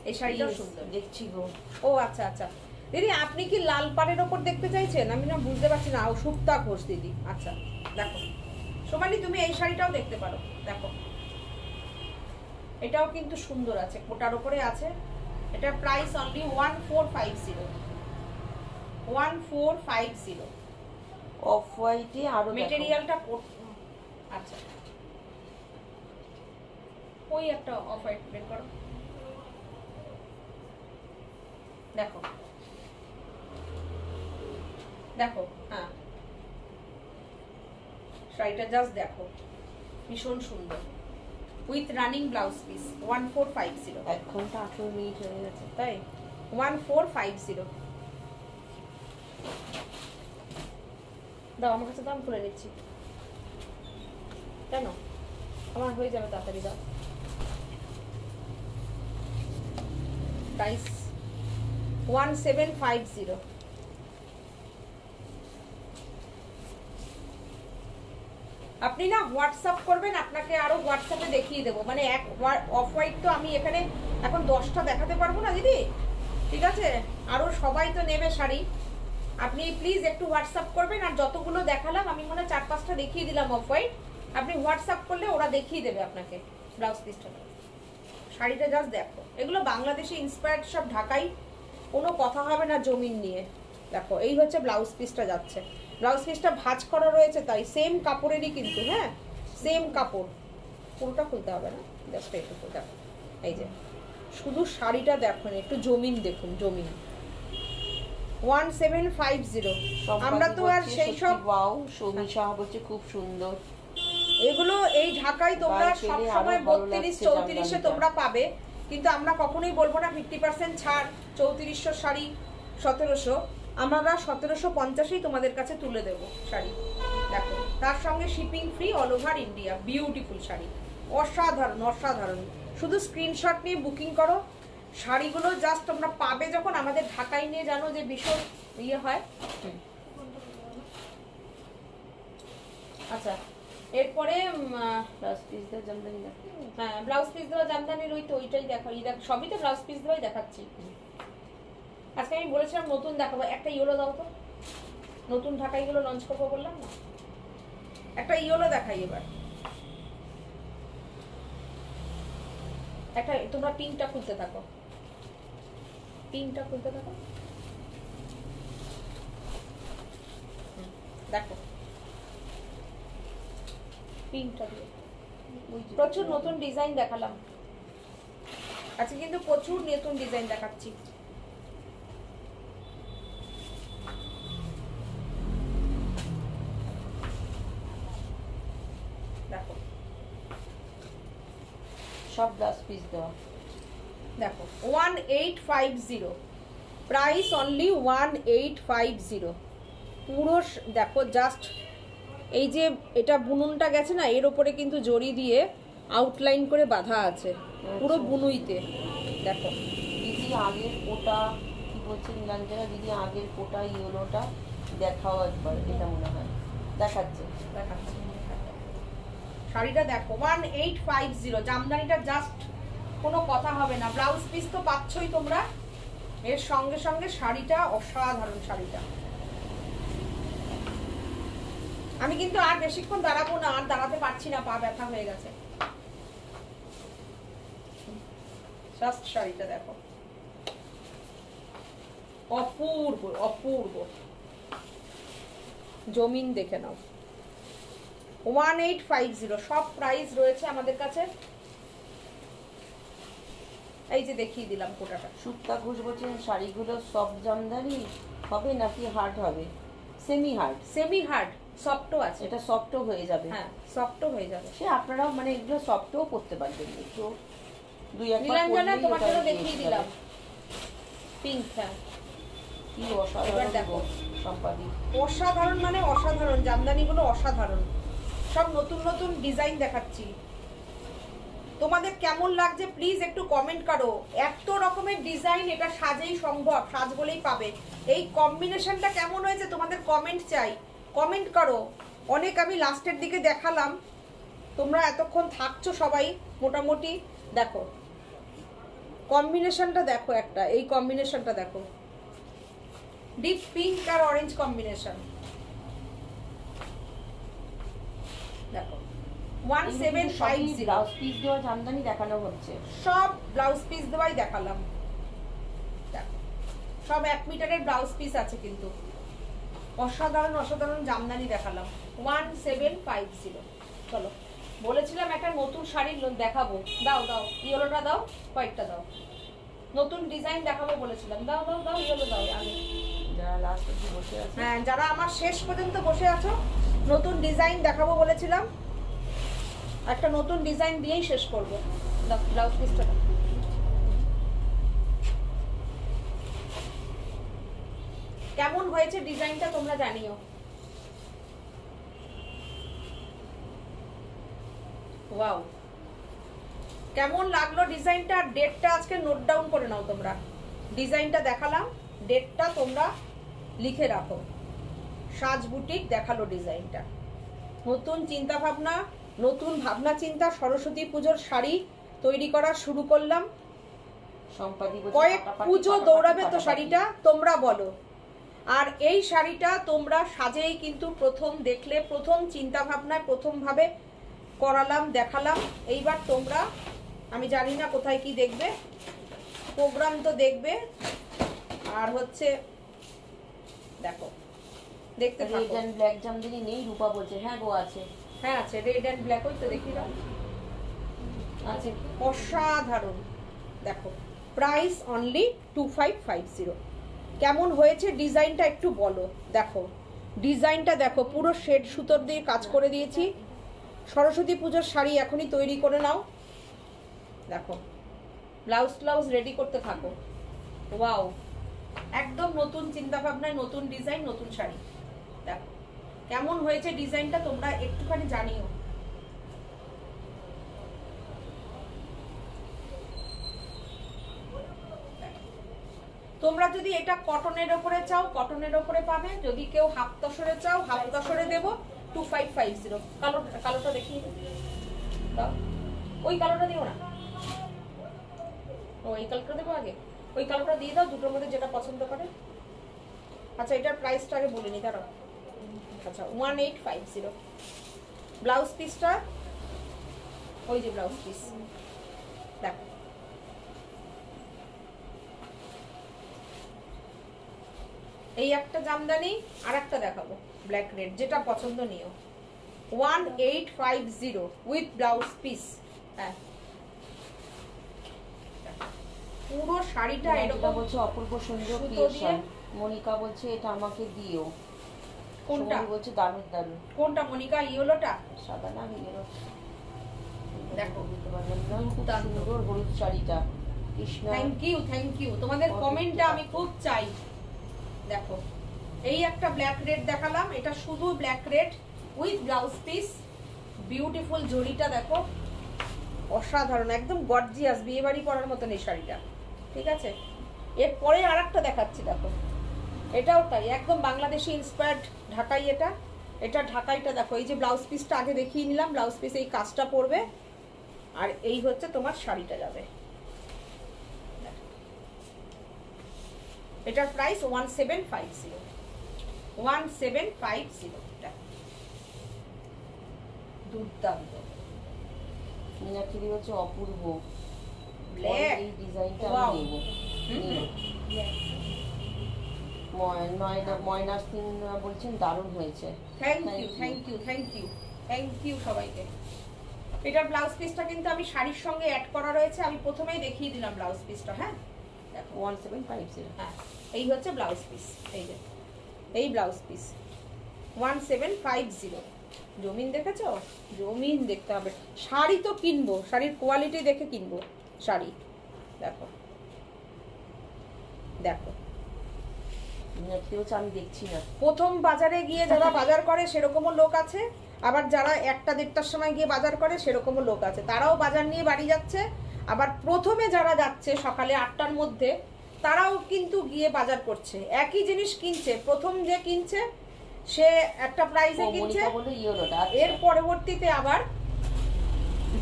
এই শাড়িটাও সুন্দর। দেখছি গো। ও আচ্ছা আচ্ছা দিদি, আপনি কি লাল পাড়ের ওপর দেখতে চাইছেন? আমি না বুঝতে পারছি না। ও সুপ্তা ঘোষ দিদি, আচ্ছা দেখো সোমালি তুমি এই শাড়িটাও দেখতে পারো, দেখো এটাও কিন্তু সুন্দর আছে, কোটার উপরে আছে। এটা প্রাইস অনলি 1450। 1450। অফ হোয়াইটে আরো মেটেরিয়ালটা আচ্ছা ওই একটা অফ হোয়াইট বের করো, দেখো দেখো। হ্যাঁ শাড়িটা জাস্ট দেখো, ভীষণ সুন্দর, উইথ রানিং ব্লাউজ পিস। 1450। 1 ঘন্টা 18 মিনিট হয়ে গেছে। তাই 1450 দাও আমার কাছে, দাম খুলে নিচ্ছি। কেন? আমার হয়ে যাবে তাড়াতাড়ি, দাও। প্রাইস 1750। আপনি না হোয়াটসঅ্যাপ করবেন, আপনাকে আরো হোয়াটসঅ্যাপে দেখিয়ে দেবো। মানে এক অফ হোয়াইট তো আমি এখানে এখন 10টা দেখাতে পারবো না দিদি, ঠিক আছে? আরো সবাই তো নেবে শাড়ি, আপনি প্লিজ একটু হোয়াটসঅ্যাপ করবেন। আর যতগুলো দেখালাম আমি মনে 4-5টা দেখিয়ে দিলাম অফ হোয়াইট, আপনি হোয়াটসঅ্যাপ করলে ওরা দেখিয়ে দেবে আপনাকে ব্লাউজ পিসটা। শাড়িটা জাস্ট দেখো, এগুলো বাংলাদেশি ইন্সপায়ার্ড সব, ঢাকাই, কোনো কথা হবে না জমিন নিয়ে। দেখো এই হচ্ছে ব্লাউজ পিসটা যাচ্ছে, ব্লাউজ পিসটা ভাঁজ করা রয়েছে, তাই সেম কাপড়েরই কিন্তু, হ্যাঁ সেম কাপড়। পুরোটা খুলতে হবে না, জাস্ট একটু দেখো। এই যে শুধু শাড়িটা দেখুন, একটু জমিন দেখুন, জমিন। 1750। আমরা তো আর সেই সব, ওয়াও সৌমি সাহা বলছে খুব সুন্দর। এগুলো এই ঢাকায় তোমরা সব সময় 32-34-এ তোমরা পাবে, কিন্তু আমরা কখনোই বলবো না 50% ছাড়। 3400 শাড়ি 1700, আমরা 1750-এই তোমাদের কাছে তুলে দেবো শাড়ি। দেখো তার সঙ্গে shipping free all over India. Beautiful sari, অসাধারণ অসাধারণ। শুধু স্ক্রিনশট নিয়ে বুকিং করো। শাড়িগুলো জাস্ট তোমরা পাবে যখন আমাদের ঢাকায় নিয়ে, জানো যে ভীষণ ইয়ে হয়। আচ্ছা এরপরে ব্লাউজ পিস দেওয়া জামদানি দেখো। হ্যাঁ ব্লাউজ পিস দেওয়া জামদানির ওই তো ওইটাই দেখো, এই দেখ সবই তো ব্লাউজ পিস দেওয়াই দেখাচ্ছি। আজকে আমি বলেছিলাম নতুন দেখাবো, একটা ইয়েলো দাও তো, নতুন ঢাকাইগুলো লঞ্চ করবো বললাম না। একটা ইয়েলো দেখাই এবার, একটা তোমরা পিঙ্কটা খুলতে থাকো, পিঙ্কটা খুলতে থাকো। দেখো পিঙ্কটা দিয়ে প্রচুর নতুন ডিজাইন দেখালাম আজকে, কিন্তু প্রচুর নতুন ডিজাইন দেখাচ্ছি। দেখো সব ব্লাউজ পিস দেওয়া। দেখো 1850, প্রাইস অনলি 1850। পুরো দেখো জাস্ট এই যে এটা বুনুনটা গেছে না, এর উপরে কিন্তু জড়ি দিয়ে আউটলাইন করে বাঁধা আছে পুরো বুনুইতে। দেখো দিদি আগের কোটা কি বলছেন গাঞ্জারা, দিদি আগের কোটা ইয়েলোটা দেখাও একবার, এটা মনে হয় দেখাচ্ছে। দেখাচ্ছি শাড়িটা দেখো 1850, জামদানিটা জাস্ট কোনো কথা হবে না। ব্লাউজ পিস তো পাচ্ছই তোমরা, এর সঙ্গে সঙ্গে শাড়িটা অসাধারণ। শাড়িটা আমি কিন্তু আর বেশিক্ষণ দাঁড়াবো না, আর দাঁড়াতে পারছি না, পা ব্যথা হয়ে গেছে। জাস্ট শাড়িটা দেখো, অপূর্ব অপূর্ব। জমিন দেখে নাও 1850, সব প্রাইস রয়েছে আমাদের কাছে। এই যে দেখিয়ে দিলাম কোটাটা। সুপ্তা ঘোষ বলছেন শাড়িগুলো সফট জামদানি হবে নাকি হার্ড হবে? Semi hard. সেমি হার্ড, সফটও আছে। এটা সফটও হয়ে যাবে। হ্যাঁ সফটও হয়ে যাবে। সে আপনারাও মানে এগুলো সফটও করতে পারবেন, একটু দুই একবার নীলাঞ্জনা পরলেই তোমার ওটা জন্য ইয়ে দেখিয়ে হয়ে দিলাম যাবে। পিঙ্ক। হ্যাঁ কি এবার অসাধারণ দেখো। গো সম্পাদি, অসাধারণ মানে অসাধারণ, জামদানিগুলো অসাধারণ। সব নতুন নতুন ডিজাইন দেখাচ্ছি, তোমাদের কেমন লাগছে প্লিজ একটু কমেন্ট করো। এত রকমের ডিজাইন, এটা সাজেই সম্ভব, সাজ বলেই পাবে। এই কম্বিনেশনটা কেমন হয়েছে তোমাদের কমেন্ট চাই, কমেন্ট করো। অনেক আমি লাস্টের দিকে দেখালাম, তোমরা এতক্ষণ থাকছো সবাই মোটামুটি। দেখো কম্বিনেশনটা দেখো, একটা এই কম্বিনেশনটা দেখো, ডিপ পিঙ্ক আর অরেঞ্জ কম্বিনেশন। দেখো 1750, ব্লাউজ পিস দেওয়া জামদানি দেখানো হচ্ছে। সব ব্লাউজ পিস দেওয়াই দেখালাম। দেখো সব 1 মিটারের ব্লাউজ পিস আছে, কিন্তু অসাধারণ অসাধারণ জামদানি দেখালাম 1750। চলো বলেছিলাম একটা নতুন শাড়ি দেখাবো, দাও দাও ইয়েলোটা দাও, হোয়াইটটা দাও, নতুন ডিজাইন দেখাবো বলেছিলাম, দাও দাও দাও ইয়েলো দাও আগে। যারা লাস্ট অবধি বসে আছে, হ্যাঁ যারা আমার শেষ পর্যন্ত বসে আছো, নতুন ডিজাইন দেখাবো বলেছিলাম, একটা নতুন ডিজাইন দিয়েই শেষ করবো। দাও ব্লাউজ পিসটা দাও। কেমন হয়েছে ডিজাইনটা তোমরা জানিও। ওয়াও কেমন লাগলো ডিজাইনটা, ডেটটা আজকে নোট ডাউন করে নাও তোমরা। ডিজাইনটা দেখালাম, ডেটটা তোমরা লিখে রাখো। সাজ বুটিক দেখালো ডিজাইনটা। নতুন চিন্তা ভাবনা, নতুন ভাবনা চিন্তা, সরস্বতী পুজোর শাড়ি তৈরি করা শুরু করলাম। সম্পাদি কয়েক পুজো দৌড়াবে তো শাড়িটা, তোমরা বলো। আর এই শাড়িটা তোমরা সাজেই কিন্তু প্রথম দেখলে, প্রথম চিন্তা ভাবনায় প্রথম ভাবে করালাম, দেখালাম। এইবার তোমরা, আমি জানি না কোথায় কি দেখবে, প্রোগ্রাম তো দেখবে। আর হচ্ছে দেখো, দেখতে রেড থাকো। এন্ড ব্ল্যাক জামদানি নেই, রূপা বলছে। হ্যাঁ গো আছে, হ্যাঁ আছে, রেড এন্ড ব্ল্যাক, ওই তো দেখি দাও আছে। অসাধারণ। দেখো প্রাইস অনলি 2550। কেমন হয়েছে ডিজাইনটা একটু বলো। দেখো ডিজাইনটা দেখো, পুরো শেড সুতোর দিয়ে কাজ করে দিয়েছি। সরস্বতী পুজোর শাড়ি এখনই তৈরি করে নাও। দেখো ব্লাউজ রেডি করতে থাকো। ওয়াও একদম নতুন চিন্তা ভাবনায়, নতুন ডিজাইন, নতুন শাড়ি। দেখো কেমন হয়েছে ডিজাইনটা তোমরা একটুখানি জানিও। তোমরা যদি এটা কটনের ওপরে চাও, কটনের ওপরে পাবে। যদি কেউ হাফ তসরে চাও, হাফ তসরে দেবো 2550। কালোটা দেখিয়ে দাও, ওই কালোটা দিও না, ওই কালোটা দেবো আগে, ওই কালোটা দিয়ে দাও। দুটোর মধ্যে যেটা পছন্দ করে। আচ্ছা এটার প্রাইসটা আগে বলে নি দাঁড়াও। আচ্ছা 1850। ব্লাউজ পিসটা ওই যে ব্লাউজ পিস দেখো, এই একটা জামদানি আর একটা দেখাবো ব্ল্যাক রেড, যেটা পছন্দ নিও। 1850 উইথ ব্লাউজ পিস। হ্যাঁ পুরো শাড়িটা এরকম বলছে অপূর্ব সুন্দর সুতো ক্রিয়েশন। দিয়ে। মনিকা বলছে এটা আমাকে দিও। কোনটা সুমন বলছে দারুণ দারুণ। কোনটা মনিকা? ইয়েলোটা? সাদা না ইয়েলো, দেখো বুঝতে পারলাম না। খুব দুর্দান্ত। সুন্দর হলুদ শাড়িটা কৃষ্ণা। থ্যাংক ইউ তোমাদের কমেন্টটা আমি খুব চাই। দেখো এই একটা ব্ল্যাক রেড দেখালাম, এটা শুধু black red with blouse piece. Beautiful জরিটা দেখো, অসাধারণ, একদম গর্জিয়াস, বিয়ে বাড়ি পরার মতন এই শাড়িটা। ঠিক আছে, এরপরে আর একটা দেখাচ্ছি দেখো, এটাও তাই একদম বাংলাদেশি ইন্সপায়ার্ড ঢাকাই। এটা ঢাকাইটা দেখো, এই যে ব্লাউজ পিসটা আগে দেখিয়ে নিলাম, ব্লাউজ পিস এই কাজটা পড়বে, আর এই হচ্ছে তোমার শাড়িটা যাবে। এটার প্রাইস 1750। 1750 দুর্দান্ত। মীনাক্ষী হচ্ছে অপূর্ব ব্ল্যাক এই ডিজাইনটা Wow. আমি নেব। ময়না সিং বলছেন দারুণ হয়েছে। থ্যাংক ইউ সবাইকে। এটার ব্লাউজ পিসটা কিন্তু আমি শাড়ির সঙ্গে অ্যাড করা রয়েছে, আমি প্রথমেই দেখিয়ে দিলাম ব্লাউজ পিসটা। হ্যাঁ দেখো 1750। হ্যাঁ এই হচ্ছে ব্লাউজ পিস, এই যে এই ব্লাউজ পিস 1750। জমিন দেখেছো? জমিন দেখতে হবে। শাড়ি তো কিনবো, শাড়ির কোয়ালিটি দেখে কিনবো শাড়ি। দেখো দেখো মীনাক্ষী হচ্ছে আমি দেখছি না। প্রথম বাজারে গিয়ে যারা বাজার করে সেরকমও লোক আছে, আবার যারা 1টা 1:30টার সময় গিয়ে বাজার করে সেরকমও লোক আছে, তারাও বাজার নিয়ে বাড়ি যাচ্ছে। আবার প্রথমে যারা যাচ্ছে সকালে 8টার মধ্যে, তারাও কিন্তু গিয়ে বাজার করছে, একই জিনিস কিনছে। প্রথম যে কিনছে সে একটা প্রাইসে কিনছে, এর পরবর্তীতে আবার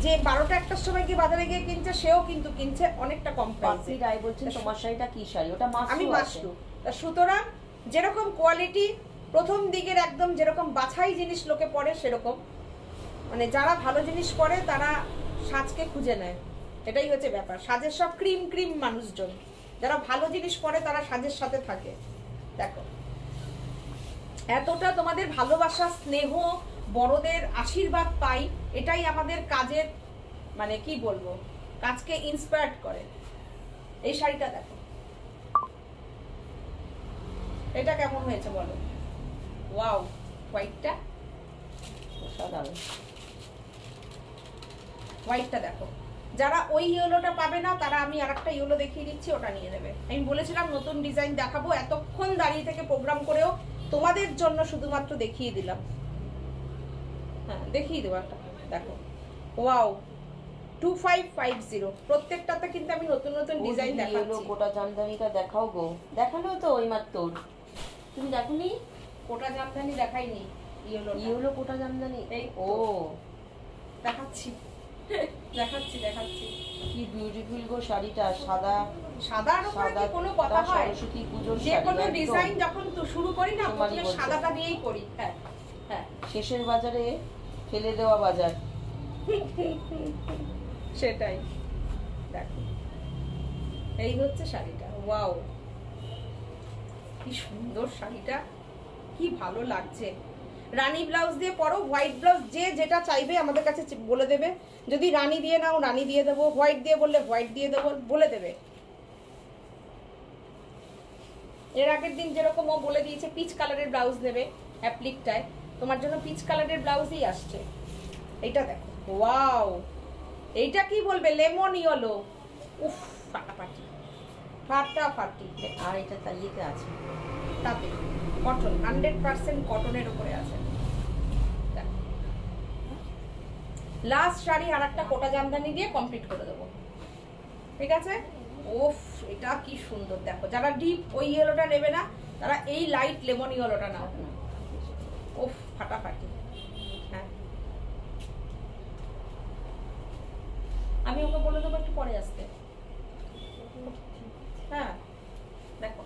যে 12টা 1টার সময় গিয়ে বাজারে গিয়ে কিনছে সেও কিন্তু কিনছে অনেকটা কম প্রাইসে। রায় বলছেন তোমার শাড়িটা কি শাড়ি? ওটা আমি মাসরু। সুতরাং যেরকম কোয়ালিটি প্রথম দিকের একদম যেরকম বাছাই জিনিস লোকে পরে, সেরকম মানে যারা ভালো জিনিস পরে তারা সাজকে খুঁজে নেয়, এটাই হচ্ছে ব্যাপার। সাজের সব ক্রিম ক্রিম মানুষজন, যারা ভালো জিনিস পরে তারা সাজের সাথে থাকে। দেখো এতটা তোমাদের ভালোবাসা, স্নেহ, বড়দের আশীর্বাদ পাই, এটাই আমাদের কাজের মানে কি বলবো, কাজকে ইন্সপায়ার্ড করে। এই শাড়িটা দেখো, এটা কেমন হয়েছে বলো? ওয়াও, হোয়াইটটা অসাধারণ। হোয়াইটটা দেখো। যারা ওই ইয়েলোটা পাবে না তারা আমি আরেকটা ইয়েলো দেখিয়ে দিচ্ছি, ওটা নিয়ে নেবে। আমি বলেছিলাম নতুন ডিজাইন দেখাবো, এতক্ষণ দাঁড়িয়ে থেকে প্রোগ্রাম করেও তোমাদের জন্য শুধুমাত্র দেখিয়ে দিলাম। হ্যাঁ দেখিয়ে দেবো একটা, দেখো ওয়াও 2550। প্রত্যেকটাতে কিন্তু আমি নতুন নতুন ডিজাইন দেখাচ্ছি। কোটা জামদানিটা দেখাও গো। দেখালো তো ওই মাত্র, তুমি দেখোনি? কোটা জামদানি দেখাইনি, ইয়েলো কোটা জামদানি। এই ও দেখাচ্ছি দেখাচ্ছি দেখাচ্ছি। কি বিউটিফুল গো শাড়িটা, সাদা সাদার উপরে কি কোনো কথা হয়? সরস্বতী পূজোর যে কোনো ডিজাইন যখন তো শুরু করি না, তোমারই প্রথমে বলছে। সাদাটা দিয়েই করি। হ্যাঁ হ্যাঁ শেষের বাজারে ফেলে দেওয়া বাজার। সেটাই। দেখো এই হচ্ছে শাড়িটা, ওয়াও কি সুন্দর শাড়িটা, কি ভালো লাগছে। রানী ব্লাউজ দিয়ে পরো, হোয়াইট ব্লাউজ যে যেটা চাইবে আমাদের কাছে বলে দেবে। যদি রানী দিয়ে নাও রানী দিয়ে দেবো, হোয়াইট দিয়ে বললে হোয়াইট দিয়ে দেবো, বলে দেবে। এর আগের দিন যেরকম ও বলে দিয়েছে পিচ কালারের ব্লাউজ নেবে অ্যাপ্লিকটায়, তোমার জন্য পিচ কালারের ব্লাউজই আসছে। এইটা দেখো, ওয়াও এইটা কি বলবে, লেমন ইয়েলো, উফ ফাটাফাটি ফাটাফাটি। আর এটা তাইয়েতে আছে, তাতে কটন, 100% কটনের উপরে আছে। লাস্ট শাড়ি আর একটা কোটা জামদানি দিয়ে কমপ্লিট করে দেবো, ঠিক আছে? ওফ এটা কি সুন্দর। দেখো যারা ডিপ ওই ইয়েলোটা নেবে না, তারা এই লাইট লেমন ইয়েলোটা নাও। ওফ ফাটাফাটি। হ্যাঁ আমি ওকে বলে দেবো একটু পরে আসতে। হ্যাঁ দেখো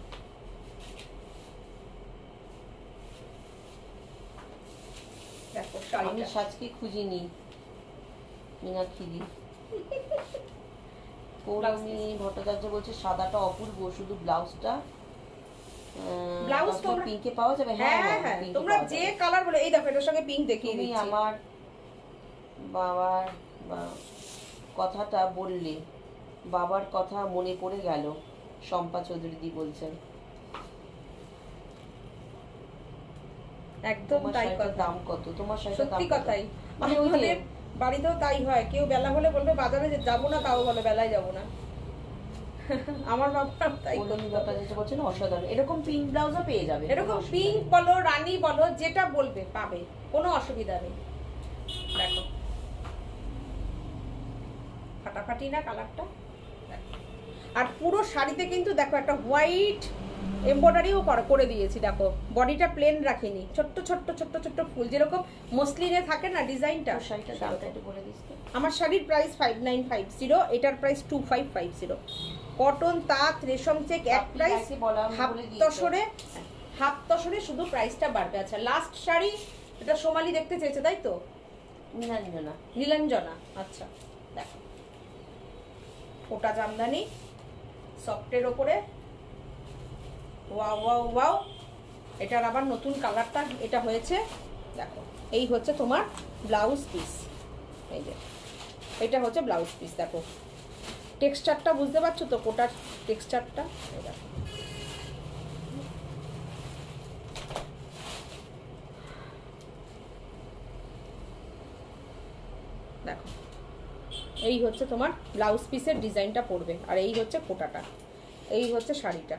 আমি শাড়িটা। সাজকে খুঁজিনি মীনাক্ষী পৌলমী ভট্টাচার্য বলছে সাদাটা অপূর্ব, শুধু ব্লাউজটা ব্লাউজ তোমরা পিঙ্কে পাওয়া যাবে। হ্যাঁ হ্যাঁ pink এ তোমরা পাওয়া যে যাবে। কালার বলে, এই দেখো এটার সঙ্গে পিঙ্ক দেখিয়ে তুমি দিচ্ছি। আমার বাবার কথাটা বললে, বাবার কথা মনে পড়ে গেল, শম্পা চৌধুরী দি বলছেন। একদম তোমার তাই শাড়িটার কথা, দাম কত? তোমার শাড়িটার দাম সত্যি কত? কথাই। মানে ওই যে আমাদের বাড়িতেও তাই হয়, কেউ বেলা হলে বলবে বাজারে যে যাবো না, তাও বলে বেলায় যাবো না। আমার বাবা তাই পৌলমী ভট্টাচার্য বলছেন অসাধারণ, এরকম পিঙ্ক ব্লাউজও পেয়ে যাবে, এরকম পিঙ্ক বলো রানী বলো যেটা বলবে পাবে, কোনো অসুবিধা নেই। দেখো ফাটাফাটি না কালারটা। আর পুরো শাড়িতে কিন্তু দেখো একটা হোয়াইট এমব্রয়ডারিও করে দিয়েছি। দেখো বডিটা প্লেন রাখিনি, ছোট্ট ছোট্ট ছোট্ট ছোট্ট ফুল, যেরকম মসলিনে থাকে না ডিজাইনটা। শাড়িটার দামটা একটু বলে দিস তো। আমার শাড়ির প্রাইস 5950, এটার প্রাইস 2550। কটন তাঁত রেশম চেক এক প্রাইস, হাফ তসরে শুধু প্রাইসটা বাড়বে। আচ্ছা লাস্ট শাড়ি, এটা সোমালি দেখতে চেয়েছে তাই তো? নীলাঞ্জনা। নীলাঞ্জনা, আচ্ছা দেখো ফোটা জামদানি সফটের ওপরে, ওয়াও ওয়াও ওয়াও। এটার আবার নতুন কালারটা এটা হয়েছে। দেখো এই হচ্ছে তোমার ব্লাউজ পিস, এই যে এটা হচ্ছে ব্লাউজ পিস। দেখো টেক্সচারটা বুঝতে পারছো তো, কোটার টেক্সচারটা। দেখো দেখো এই হচ্ছে তোমার ব্লাউজ পিসের ডিজাইনটা পড়বে, আর এই হচ্ছে কোটাটা, এই হচ্ছে শাড়িটা।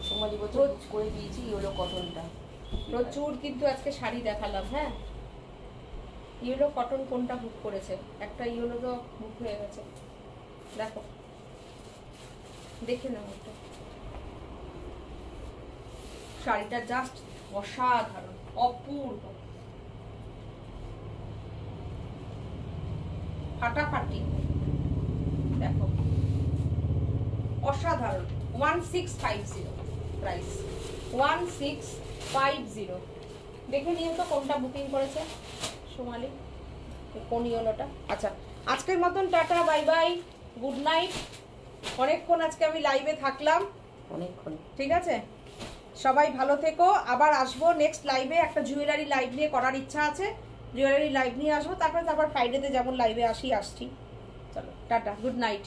সোমালি বলছে বুক করে দিয়েছি ইয়েলো কটনটা। প্রচুর কিন্তু আজকে শাড়ি দেখালাম। হ্যাঁ ইয়েলো কটন কোনটা বুক করেছে? একটা ইয়েলো তো বুক হয়ে গেছে, দেখো দেখে নাও একটা। শাড়িটা জাস্ট অসাধারণ, অপূর্ব, ফাটাফাটি। দেখো অসাধারণ। 1650 প্রাইস, 1650। দেখে নিও তো কোনটা বুকিং করেছে সোমালি, কোন ইয়েলোটা। আচ্ছা আজকের মতন tata, bye bye, good night. অনেকক্ষণ আজকে আমি লাইভে থাকলাম, অনেকক্ষণ। ঠিক আছে, সবাই ভালো থেকো। আবার আসবো নেক্সট লাইভে, একটা জুয়েলারি লাইভ নিয়ে করার ইচ্ছা আছে, জুয়েলারি লাইভ নিয়ে আসবো। তারপর ফ্রাইডেতে যেমন লাইভে আসছি। চলো টাটা, গুড নাইট।